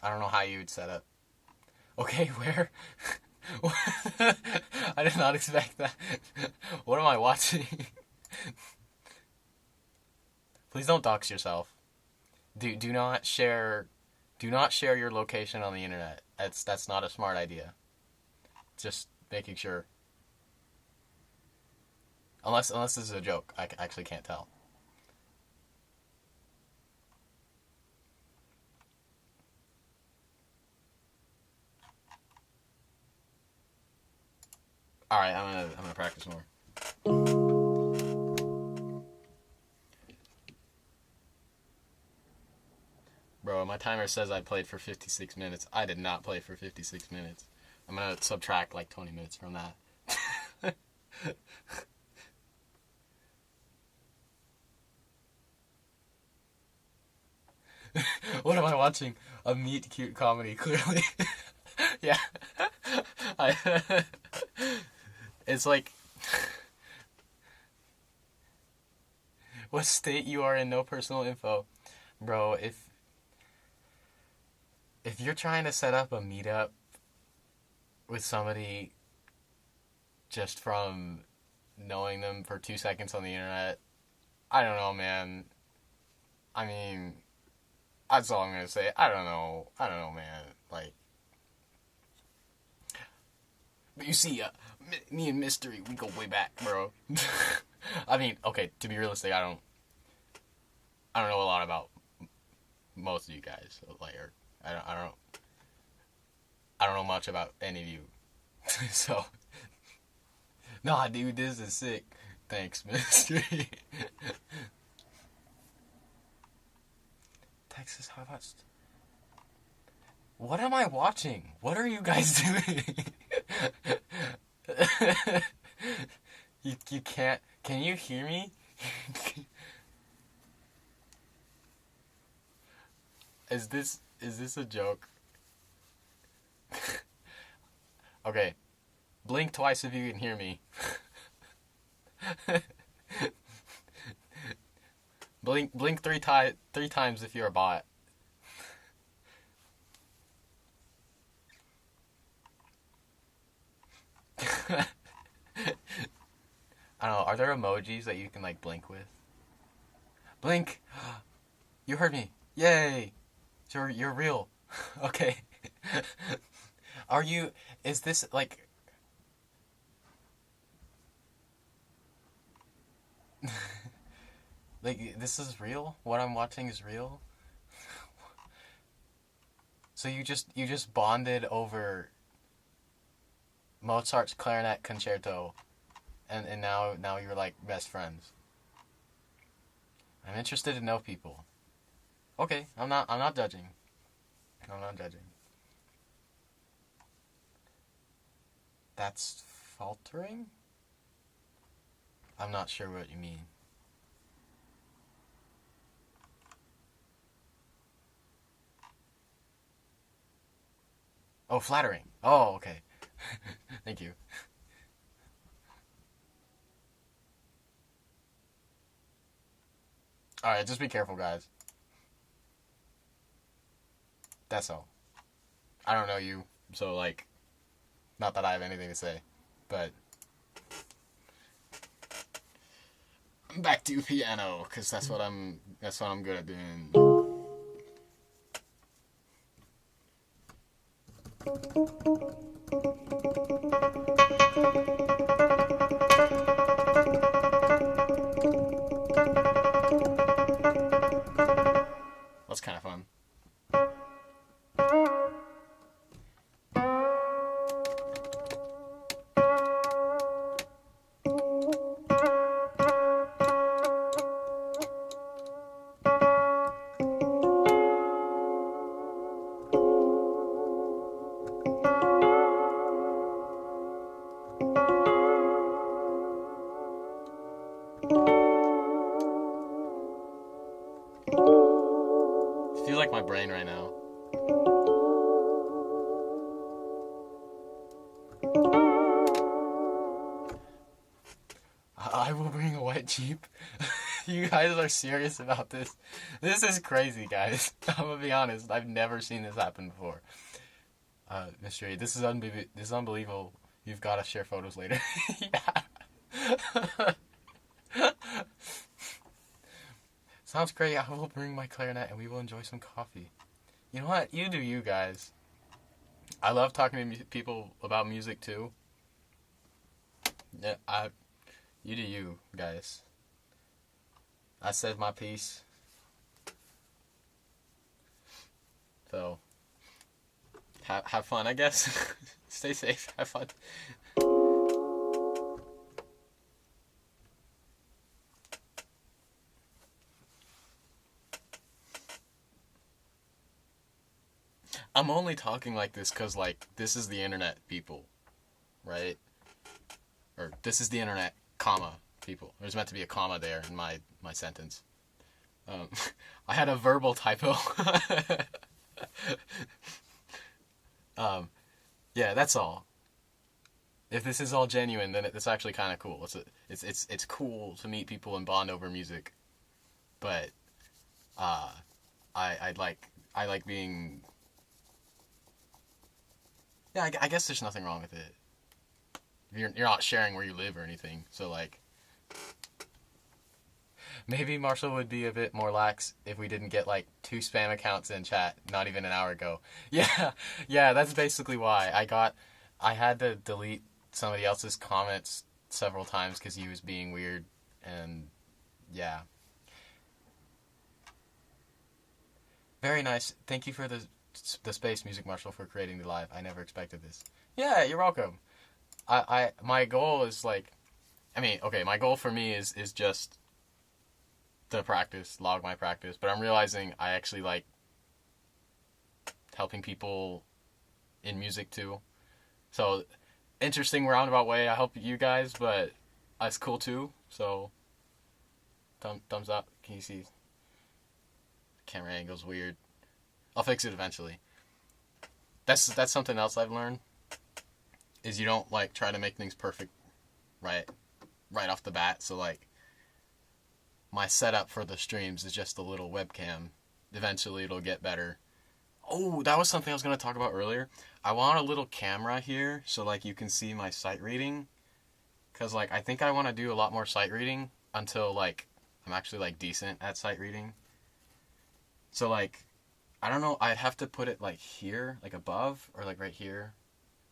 I don't know how you would set up. Okay, where? I did not expect that. What am I watching? Please don't dox yourself. Do not share your location on the internet. That's not a smart idea. Just making sure. Unless this is a joke, I actually can't tell. All right, I'm gonna practice more. Bro, my timer says I played for 56 minutes. I did not play for 56 minutes. I'm gonna subtract like 20 minutes from that. What am I watching? A meet cute comedy, clearly. Yeah. It's like, what state you are in, no personal info. Bro, if you're trying to set up a meetup with somebody just from knowing them for 2 seconds on the internet, I don't know, man. I mean, that's all I'm gonna say. I don't know, man. Like, but you see, me and Mystery, we go way back, bro. I mean, okay, to be realistic, I don't know a lot about most of you guys. So, like, or I don't know much about any of you. So, nah, dude, this is sick. Thanks, Mystery. Texas, how about... What am I watching? What are you guys doing? You can't... Can you hear me? Is this a joke? Okay. Blink twice if you can hear me. Blink three times if you're a bot. I don't know, are there emojis that you can like blink with? Blink! You heard me. Yay! You're real. Okay. Is this like... Like, this is real? What I'm watching is real? So you just bonded over Mozart's Clarinet Concerto, and now you're like best friends. I'm interested to know people. Okay, I'm not judging. I'm not judging. That's faltering? I'm not sure what you mean. Oh, flattering. Oh, okay. Thank you. All right, just be careful, guys. That's all. I don't know you, so like, not that I have anything to say, but back to piano, cause that's what I'm good at doing. That's kind of fun. I feel like my brain right now. I will bring a white Jeep. You guys are serious about this? This is crazy, guys. I'm gonna be honest. I've never seen this happen before. Mystery, this is unbelievable. You've got to share photos later. Yeah. Sounds great. I will bring my clarinet and we will enjoy some coffee. You know what? You do you, guys. I love talking to people about music too. Yeah, you do you, guys. I said my piece. So, have fun, I guess. Stay safe. Have fun. I'm only talking like this because, like, this is the internet, people. Right? Or, this is the internet, comma, people. There's meant to be a comma there in my sentence. Um, I had a verbal typo. Yeah, that's all. If this is all genuine, then it's actually kind of cool. It's cool to meet people and bond over music, but uh, I like being. Yeah, I guess there's nothing wrong with it. You're not sharing where you live or anything, so like maybe Marshall would be a bit more lax if we didn't get like 2 spam accounts in chat not even an hour ago. Yeah, yeah, that's basically why I had to delete somebody else's comments several times because he was being weird, and yeah, very nice. Thank you for the space, Music Marshall, for creating the live. I never expected this. Yeah, you're welcome. My goal is like, I mean, okay, my goal for me is just to practice, log my practice, but I'm realizing I actually like helping people in music too. So, interesting roundabout way. I help you guys, but that's cool too. So, thumbs up. Can you see? Camera angle's weird. I'll fix it eventually. That's something else I've learned. Is you don't like try to make things perfect, right, right off the bat. So like, my setup for the streams is just a little webcam. Eventually, it'll get better. Oh, that was something I was gonna talk about earlier. I want a little camera here so like you can see my sight reading. Cause like I think I want to do a lot more sight reading until like I'm actually like decent at sight reading. So like I don't know, I'd have to put it like here, like above, or like right here.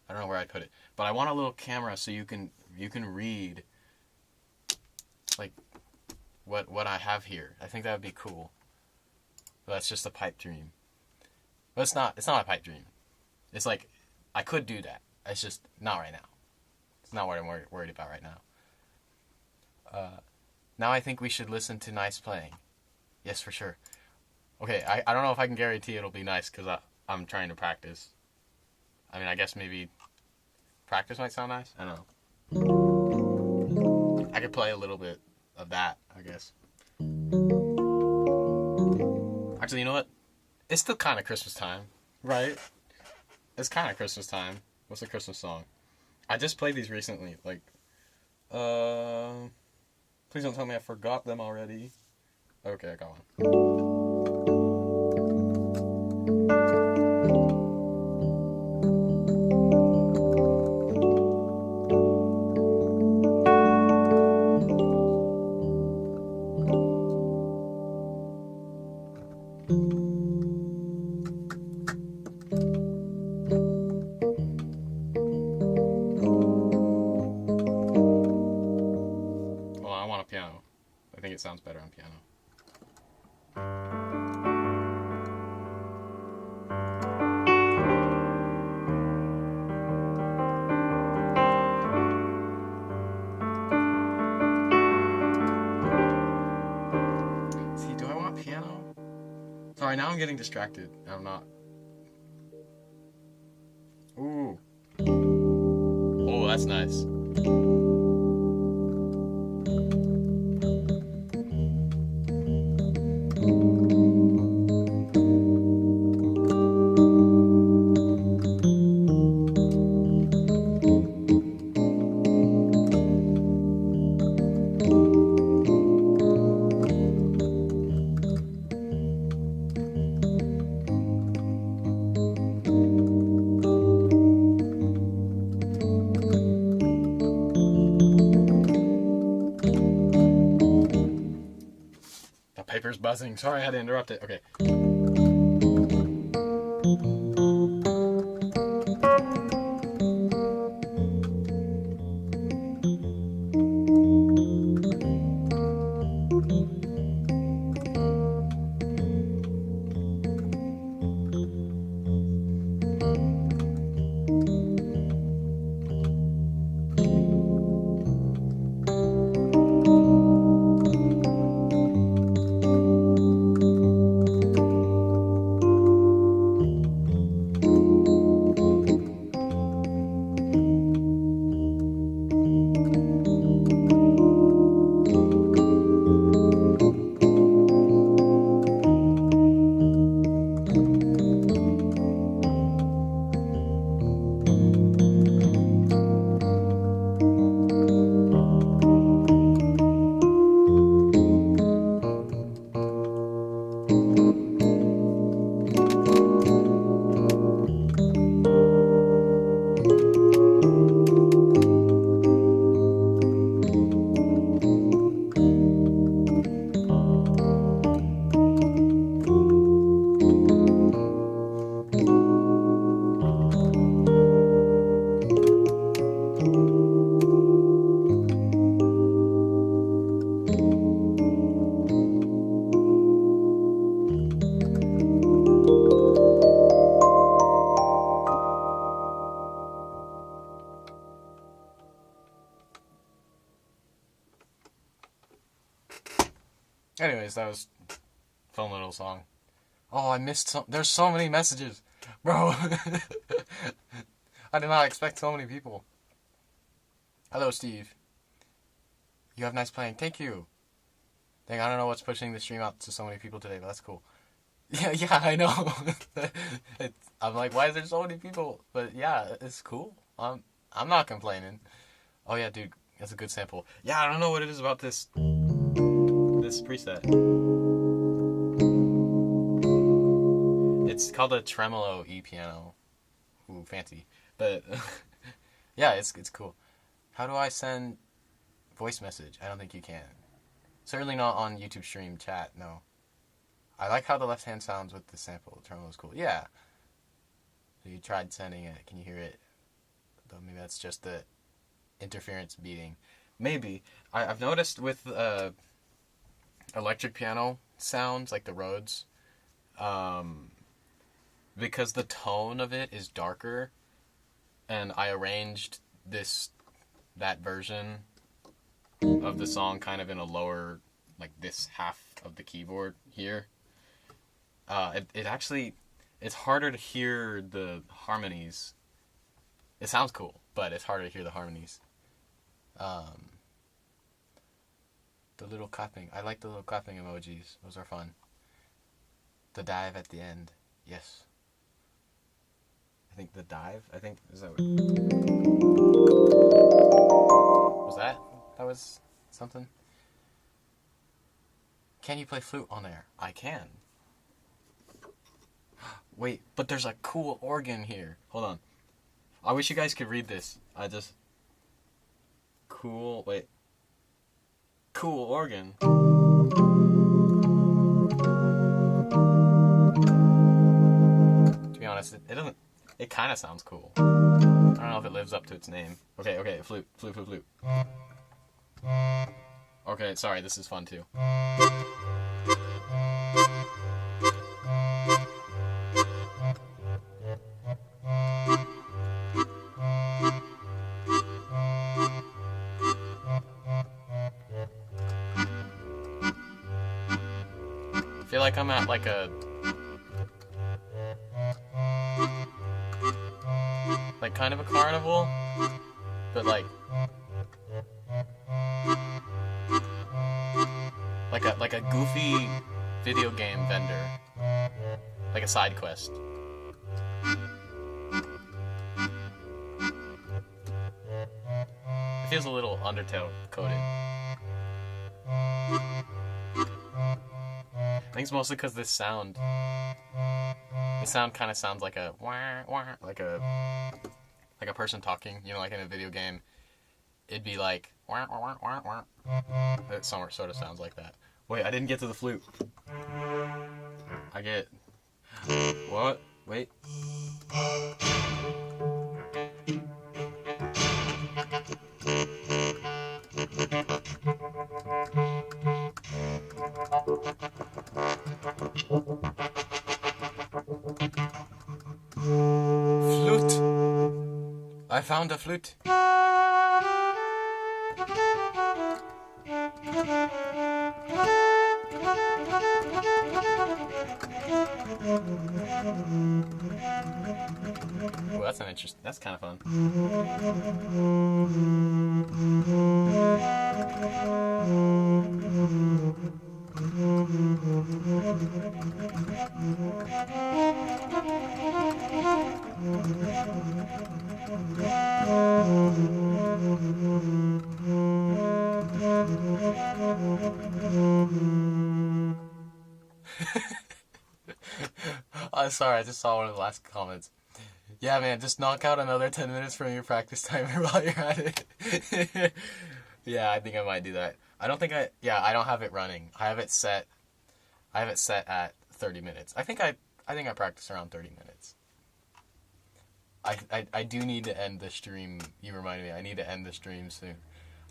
I don't know where I'd put it. But I want a little camera so you can read like what I have here. I think that would be cool. But that's just a pipe dream. But it's not a pipe dream. It's like I could do that. It's just not right now. It's not what I'm worried about right now. Now I think we should listen to nice playing. Yes, for sure. Okay, I don't know if I can guarantee it'll be nice because I'm trying to practice. I mean, I guess maybe practice might sound nice. I don't know. I could play a little bit of that, I guess. Actually, you know what? It's still kind of Christmas time, right? It's kind of Christmas time. What's a Christmas song? I just played these recently. Like, uh, please don't tell me I forgot them already. Okay, I got one. Well, I want a piano. I think it sounds better on piano. See, do I want piano? Sorry, now I'm getting distracted. I'm not. Ooh. Oh, that's nice. The paper's buzzing. Sorry, I had to interrupt it. Okay. Anyways, that was a fun little song. Oh, I missed some. There's so many messages. Bro. I did not expect so many people. Hello, Steve. You have nice playing. Thank you. Dang, I don't know what's pushing the stream out to so many people today, but that's cool. Yeah, I know. I'm like, why is there so many people? But yeah, it's cool. I'm not complaining. Oh yeah, dude, that's a good sample. Yeah, I don't know what it is about this preset. It's called a tremolo E piano. Ooh, fancy. But yeah, it's cool. How do I send voice message? I don't think you can. Certainly not on YouTube stream chat, no. I like how the left hand sounds with the sample. The tremolo is cool. Yeah. So you tried sending it. Can you hear it? Though maybe that's just the interference beating. Maybe. I've noticed with electric piano sounds, like the Rhodes, because the tone of it is darker, and I arranged that version of the song kind of in a lower, like this half of the keyboard here. It actually, it's harder to hear the harmonies. It sounds cool, but it's harder to hear the harmonies. The little clapping. I like the little clapping emojis. Those are fun. The dive at the end. Yes. I think the dive. I think is that what, was that? That was something. Can you play flute on air? I can. Wait, but there's a cool organ here. Hold on. I wish you guys could read this. Cool. Wait. Cool organ. To be honest, it doesn't. It kind of sounds cool. I don't know if it lives up to its name. Okay. Flute. Okay, sorry. This is fun too. I feel like I'm at like a kind of a carnival, but like a goofy video game vendor, like a side quest. It feels a little Undertale coded. I think it's mostly because this sound kind of sounds like a like a person talking. You know, like in a video game, it'd be like it sort of sounds like that. Wait, I didn't get to the flute. I get what? Wait. Flute. I found a flute. Oh, that's kind of fun. I'm sorry, I just saw one of the last comments. Yeah, man, just knock out another 10 minutes from your practice timer while you're at it. Yeah, I think I might do that. I don't have it running. I have it set at 30 minutes. I think I practice around 30 minutes. I do need to end the stream. You reminded me, I need to end the stream soon.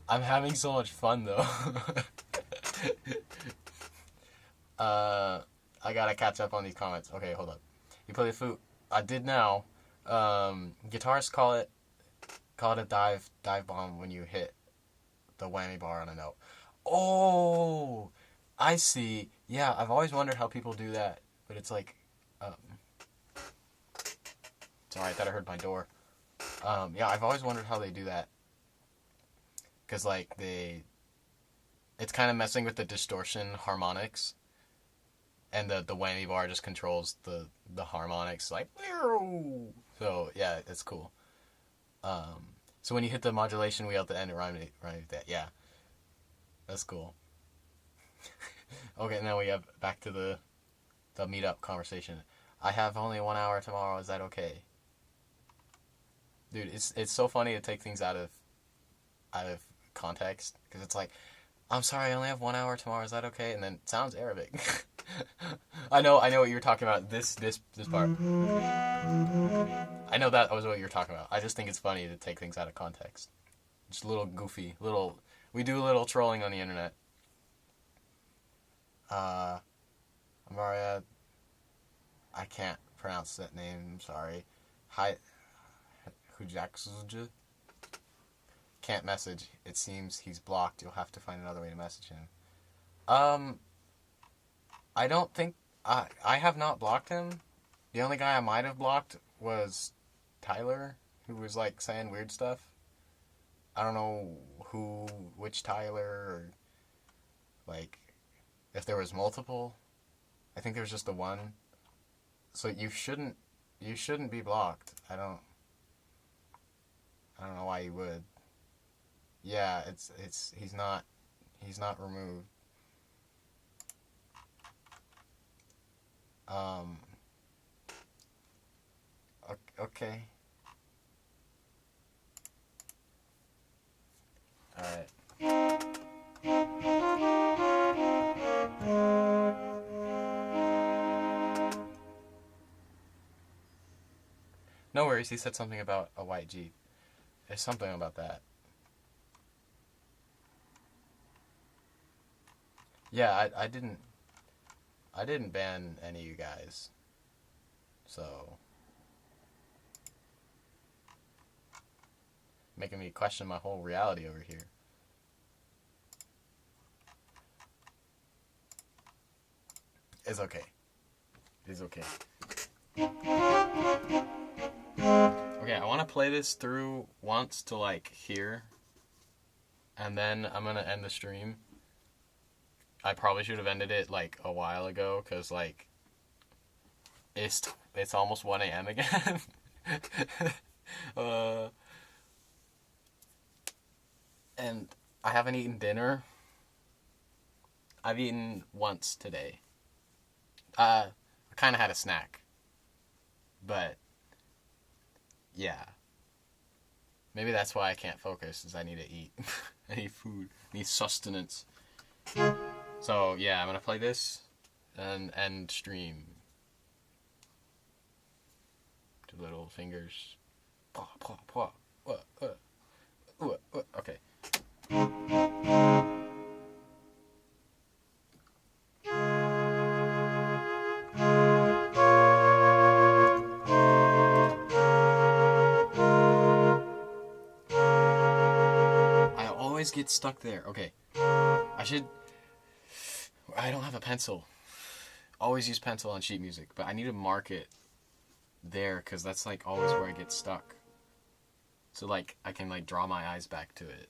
I'm having so much fun, though. I gotta catch up on these comments. Okay, hold up. You play the flute. I did now. Guitarists call it a dive bomb when you hit the whammy bar on a note. Oh, I see. Yeah, I've always wondered how people do that, but it's like, sorry, I thought I heard my door. Yeah, I've always wondered how they do that, because like it's kind of messing with the distortion harmonics. And the whammy bar just controls the harmonics, like, so yeah, it's cool. So when you hit the modulation wheel at the end, it rhymes with that. Yeah, that's cool. Okay, now we have back to the meetup conversation. I have only 1 hour tomorrow. Is that okay? Dude, it's so funny to take things out of context, because it's like, I'm sorry, I only have 1 hour tomorrow. Is that okay? And then it sounds Arabic. I know what you were talking about. This part. I know that was what you were talking about. I just think it's funny to take things out of context. Just a little goofy, we do a little trolling on the internet. Maria, I can't pronounce that name. I'm sorry. Hi, Hujaksuja. Can't message. It seems he's blocked. You'll have to find another way to message him. I don't think... I have not blocked him. The only guy I might have blocked was Tyler, who was, like, saying weird stuff. I don't know which Tyler, or, like, if there was multiple. I think there was just the one. So you shouldn't You shouldn't be blocked. I don't know why you would. Yeah, he's not removed. Um okay. All right. No worries, he said something about a white Jeep. There's something about that. Yeah, I didn't ban any of you guys. So making me question my whole reality over here. It's okay. It's okay. Okay, I want to play this through once to like here, and then I'm gonna end the stream. I probably should have ended it like a while ago, cause like it's almost 1 a.m. again. And I haven't eaten dinner. I've eaten once today. I kind of had a snack, but yeah, maybe that's why I can't focus. Is I need to eat. I need food. I need sustenance. So yeah, I'm gonna play this and end stream. 2 little fingers. Paw, paw, paw. Okay. I always get stuck there. Okay. I don't have a pencil. Always use pencil on sheet music, but I need to mark it there because that's like always where I get stuck. So like I can like draw my eyes back to it.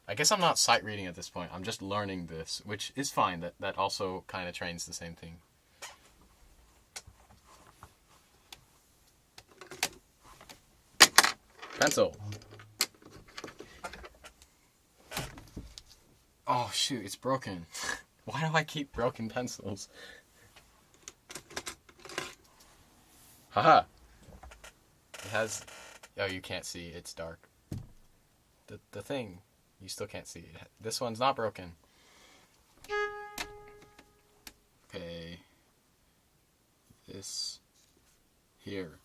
I guess I'm not sight reading at this point. I'm just learning this, which is fine. That also kind of trains the same thing. Pencil. Oh shoot, it's broken. Why do I keep broken pencils? Haha. It has... Oh, you can't see. It's dark. The thing. You still can't see. This one's not broken. Okay. This... Here.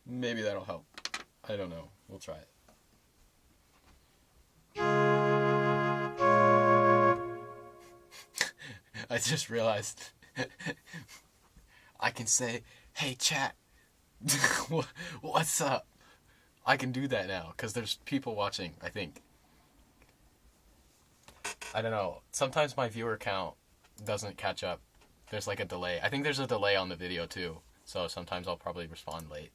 Maybe that'll help. I don't know. We'll try it. I just realized I can say, hey chat, what's up? I can do that now because there's people watching, I think. I don't know. Sometimes my viewer count doesn't catch up. There's like a delay. I think there's a delay on the video too. So sometimes I'll probably respond late.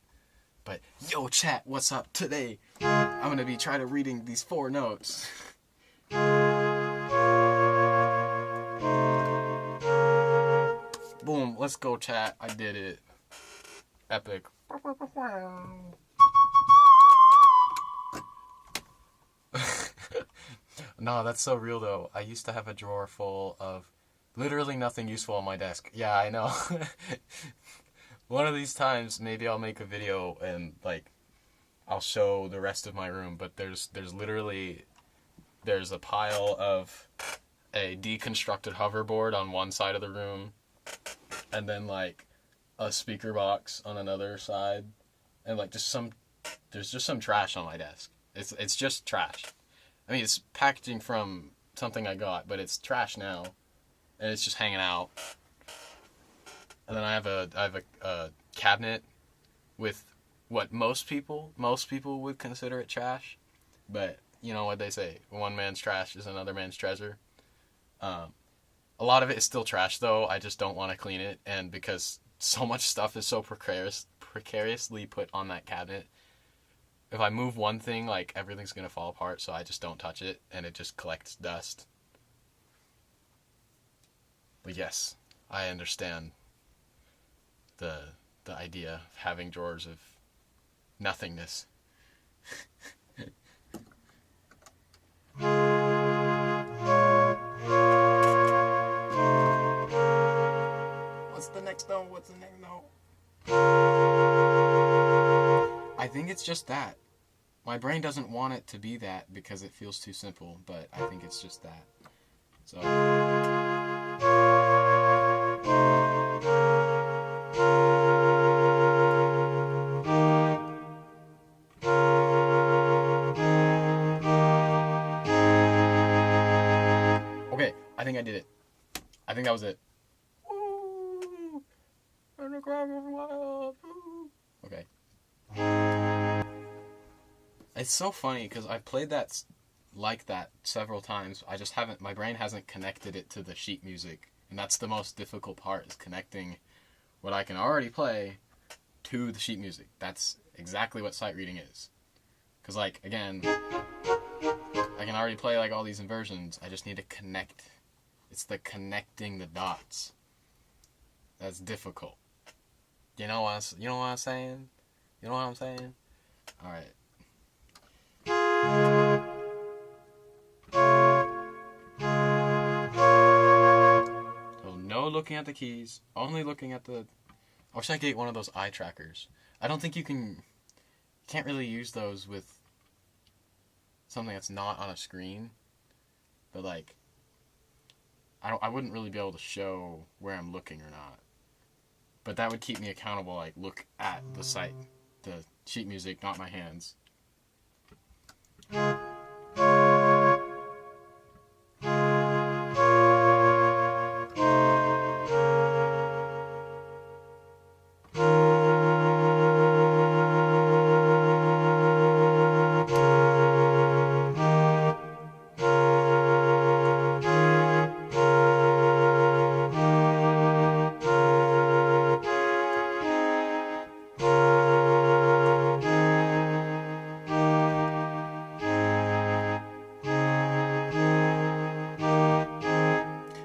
But, yo chat, what's up today? I'm going to be trying to reading these 4 notes. Boom, let's go chat. I did it. Epic. No, that's so real though. I used to have a drawer full of literally nothing useful on my desk. Yeah, I know. One of these times, maybe I'll make a video and like I'll show the rest of my room. But there's literally a pile of a deconstructed hoverboard on one side of the room, and then like a speaker box on another side, and like there's just some trash on my desk. It's just trash. I mean, it's packaging from something I got, but it's trash now, and it's just hanging out. And then I have a cabinet with what most people would consider it trash, but you know what they say: one man's trash is another man's treasure. A lot of it is still trash, though. I just don't want to clean it, and because so much stuff is so precariously put on that cabinet, if I move one thing, like everything's gonna fall apart. So I just don't touch it, and it just collects dust. But yes, I understand. the idea of having drawers of nothingness. What's the next note? What's the next note? I think it's just that. My brain doesn't want it to be that because it feels too simple, but I think it's just that. So. Okay, I think I did it. I think that was it. Okay. It's so funny because I've played that like that several times. I just haven't, my brain hasn't connected it to the sheet music. And that's the most difficult part, is connecting what I can already play to the sheet music. That's exactly what sight reading is. Because, like, again, I can already play, like, all these inversions. I just need to connect. It's the connecting the dots that's difficult. You know what I'm saying? You know what I'm saying? All right. So no looking at the keys, only looking at the... I wish I could get one of those eye trackers. I don't think you can't really use those with something that's not on a screen. But, like, I wouldn't really be able to show where I'm looking or not. But that would keep me accountable, like, look at the sight, the sheet music, not my hands.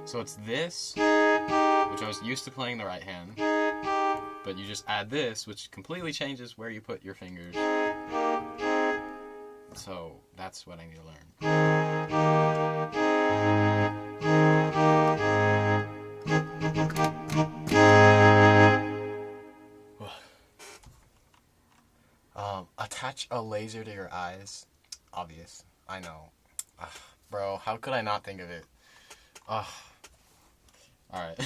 So it's this, which I was used to playing the right hand, but you just add this, which completely changes where you put your fingers. So that's what I need to learn. Attach a laser to your eyes. Obvious. I know. Bro, how could I not think of it? Alright.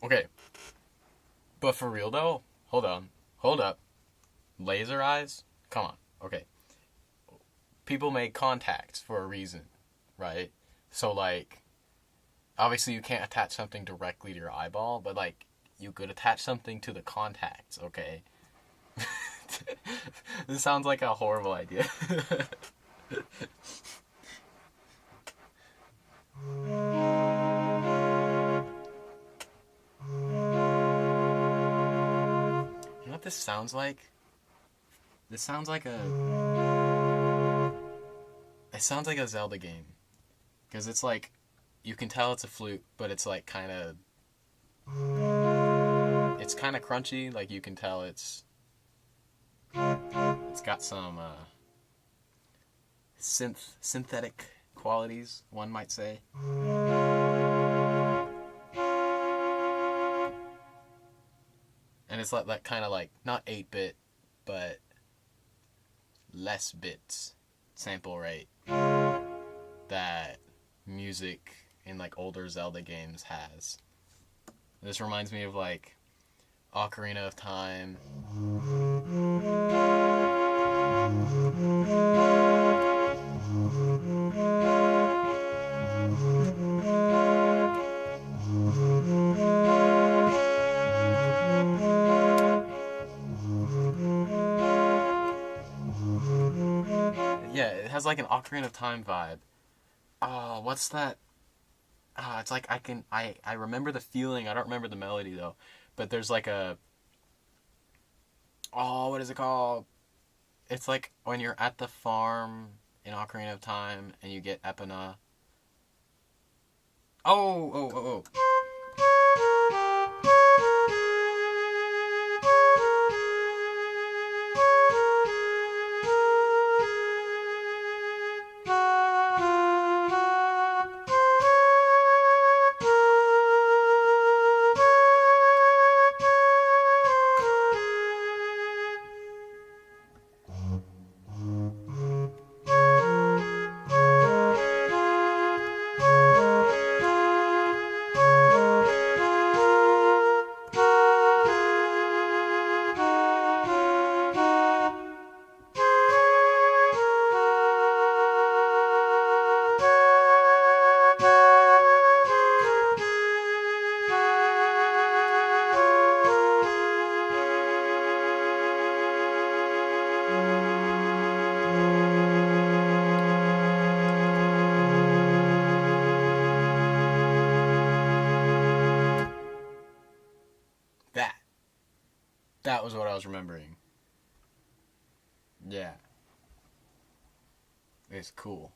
Okay. But for real though, hold up. Laser eyes? Come on. Okay. People make contacts for a reason, right? So, like, obviously you can't attach something directly to your eyeball, but, like, you could attach something to the contacts, okay? This sounds like a horrible idea. You know what this sounds like? This sounds like a... It sounds like a Zelda game. Because it's like... You can tell it's a flute, but it's like kind of... It's kind of crunchy. Like, you can tell it's got some synthetic qualities, one might say. And it's like that kind of like, not 8-bit, but less bits sample rate that music in like older Zelda games has. This reminds me of like Ocarina of Time. Yeah, it has like an Ocarina of Time vibe. Oh, what's that? It's like I remember the feeling. I don't remember the melody though. But there's like a... Oh, what is it called? It's like when you're at the farm in Ocarina of Time and you get Epona. Oh, oh, oh, oh. That. That was what I was remembering. Yeah. It's cool.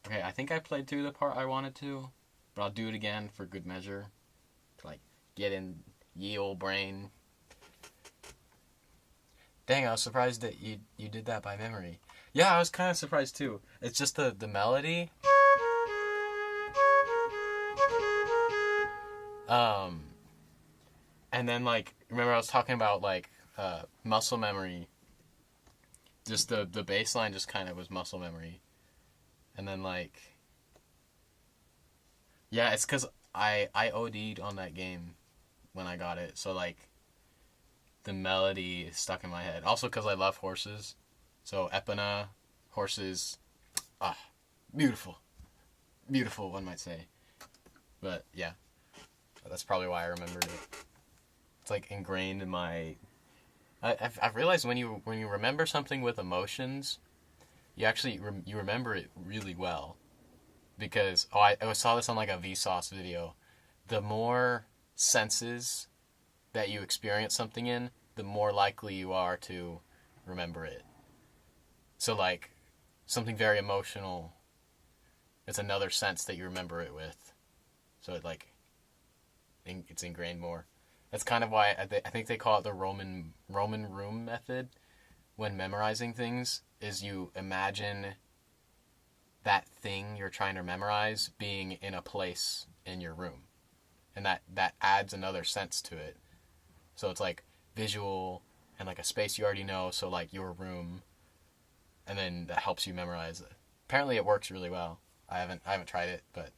Okay, I think I played through the part I wanted to, but I'll do it again for good measure. To, like, get in ye old brain. Dang, I was surprised that you did that by memory. Yeah, I was kind of surprised too. It's just the melody. Um, and then, like, remember I was talking about, like, muscle memory. Just the bass line just kind of was muscle memory. And then, like, yeah, it's because I OD'd on that game when I got it. So, like, the melody is stuck in my head. Also because I love horses. So, Epona, horses, beautiful. Beautiful, one might say. But, yeah. That's probably why I remembered it. It's, like, ingrained in my... I've realized when you remember something with emotions, you actually you remember it really well, because I saw this on like a Vsauce video. The more senses that you experience something in, the more likely you are to remember it. So like something very emotional, it's another sense that you remember it with. So it like it's ingrained more. That's kind of why I think they call it the Roman room method when memorizing things, is you imagine that thing you're trying to memorize being in a place in your room. And that adds another sense to it. So it's like visual and like a space you already know, so like your room, and then that helps you memorize it. Apparently it works really well. I haven't tried it, but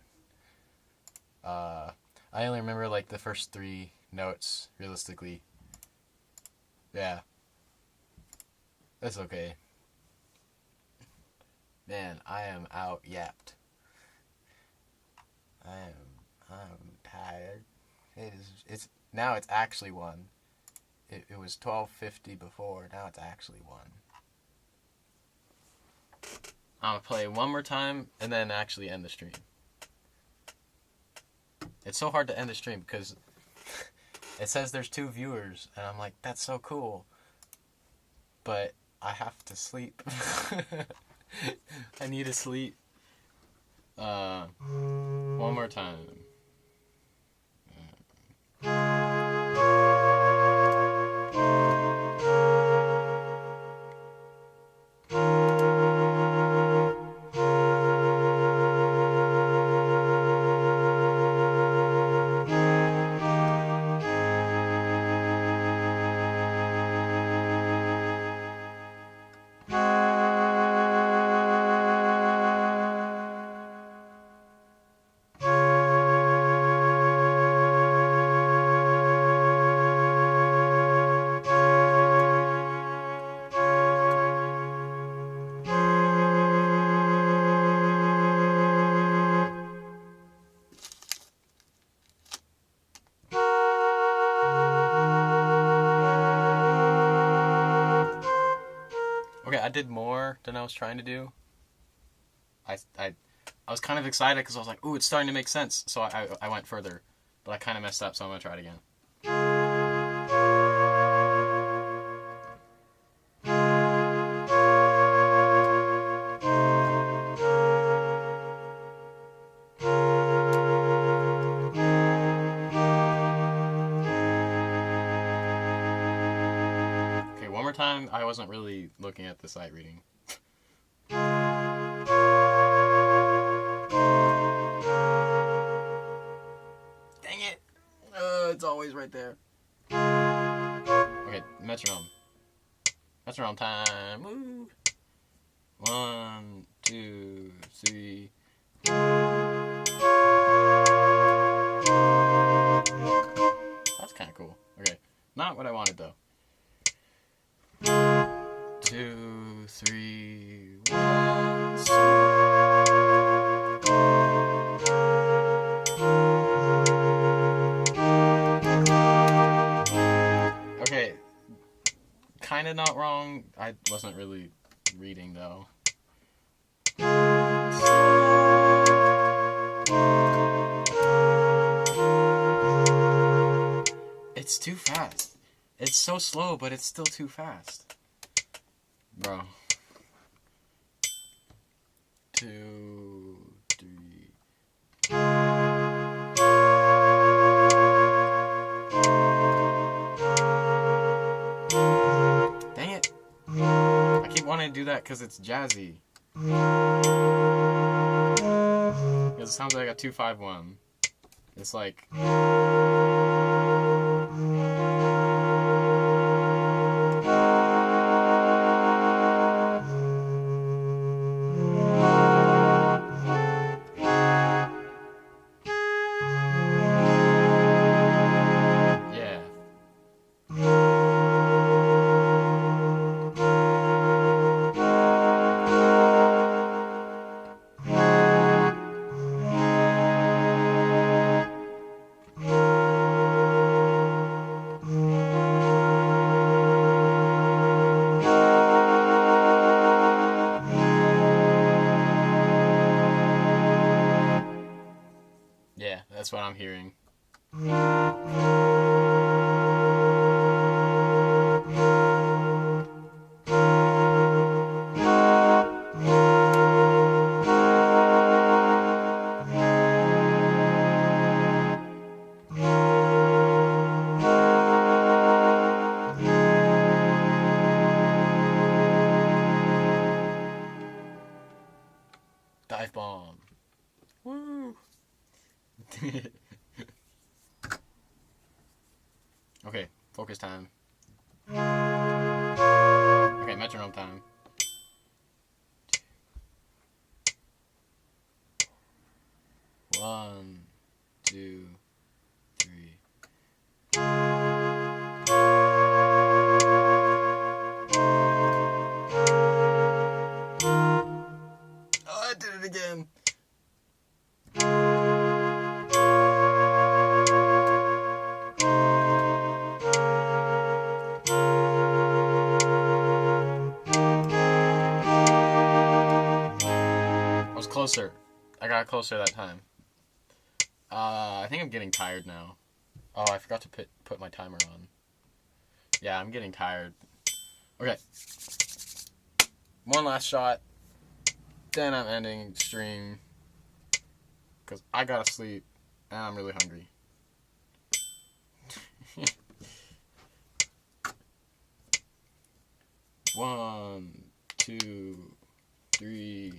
I only remember like the first 3 notes, realistically. Yeah. That's okay. Man, I am out yapped. I'm tired. It's now it's actually 1. It was 12:50 before, now it's actually 1. I'm gonna play one more time and then actually end the stream. It's so hard to end the stream because it says there's 2 viewers, and I'm like, that's so cool. But I have to sleep. I need to sleep. One more time. Okay, I did more than I was trying to do. I was kind of excited because I was like, ooh, it's starting to make sense. So I went further. But I kind of messed up, so I'm going to try it again. more time, I wasn't really looking at the sight reading. Dang it! It's always right there. Okay, metronome. Metronome time. Woo! 1, 2, 3. That's kind of cool. Okay, not what I wanted though. 2, 3, 1. Okay, kind of not wrong. I wasn't really reading though. It's too fast. It's so slow, but it's still too fast. Bro. 2, 3. Dang it. I keep wanting to do that because it's jazzy. Because it sounds like a 2-5-1. It's like... Yeah, that's what I'm hearing. Dive bomb. Woo! Okay, focus time. Okay, metronome time. 1, 2, 3. Oh, I did it again. Closer. I got closer that time. I think I'm getting tired now. Oh, I forgot to put my timer on. Yeah, I'm getting tired. Okay. One last shot. Then I'm ending stream. Because I gotta sleep. And I'm really hungry. 1, 2, 3.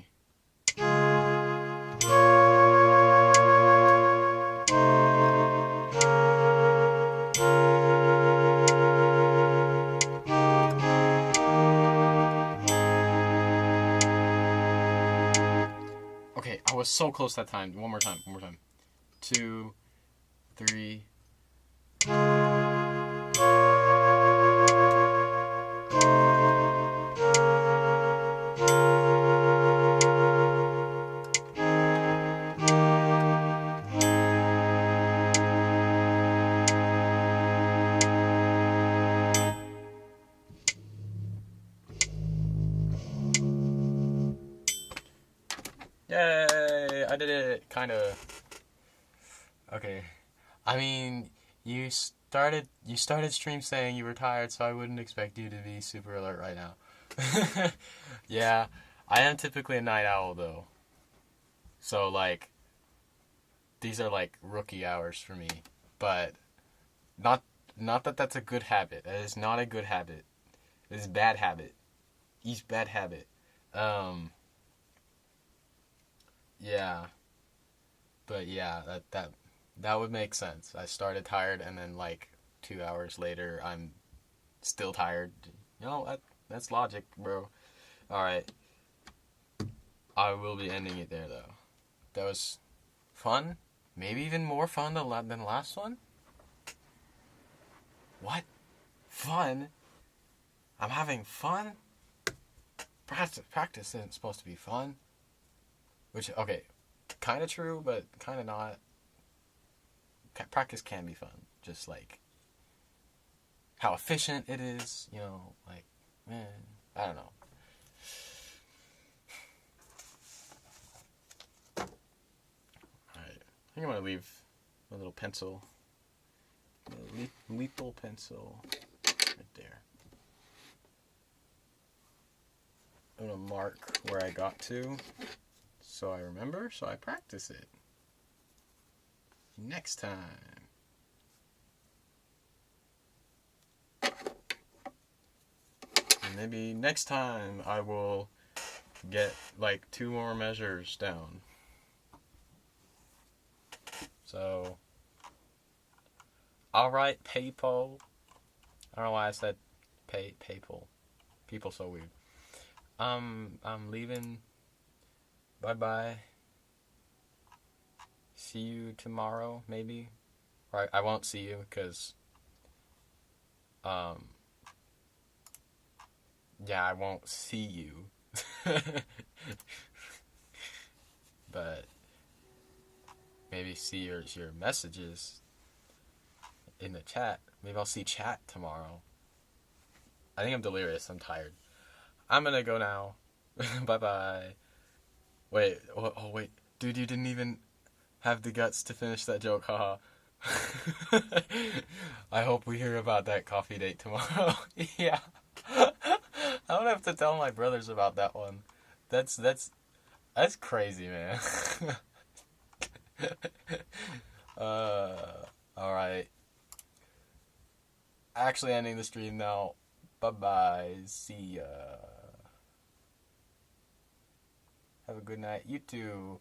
Okay, I was so close that time. One more time. 2, 3. Yay! I did it, kinda. Okay. I mean, you started stream saying you were tired, so I wouldn't expect you to be super alert right now. Yeah, I am typically a night owl though. So like, these are like rookie hours for me. But not that that's a good habit. That is not a good habit. This is bad habit. Each bad habit. Yeah. But yeah, that would make sense. I started tired, and then like 2 hours later, I'm still tired. You know, that's logic, bro. All right. I will be ending it there, though. That was fun. Maybe even more fun than the last one. What? Fun? I'm having fun? Practice isn't supposed to be fun. Which, okay, kind of true, but kind of not. Practice can be fun. Just like how efficient it is, you know, like, I don't know. Alright, I think I'm gonna leave a little pencil, a lethal pencil, right there. I'm gonna mark where I got to, so I remember, so I practice it. Next time. And maybe next time I will get like 2 more measures down. So, alright, people. I don't know why I said people. People so weird. I'm leaving. Bye-bye. See you tomorrow, maybe. Or I won't see you, because, yeah, I won't see you. But maybe see your messages in the chat. Maybe I'll see chat tomorrow. I think I'm delirious. I'm tired. I'm gonna go now. Bye-bye. Wait. Oh, wait. Dude, you didn't even have the guts to finish that joke, haha. I hope we hear about that coffee date tomorrow. Yeah. I don't have to tell my brothers about that one. That's crazy, man. Alright. Actually ending the stream now. Bye-bye. See ya. Have a good night. You too.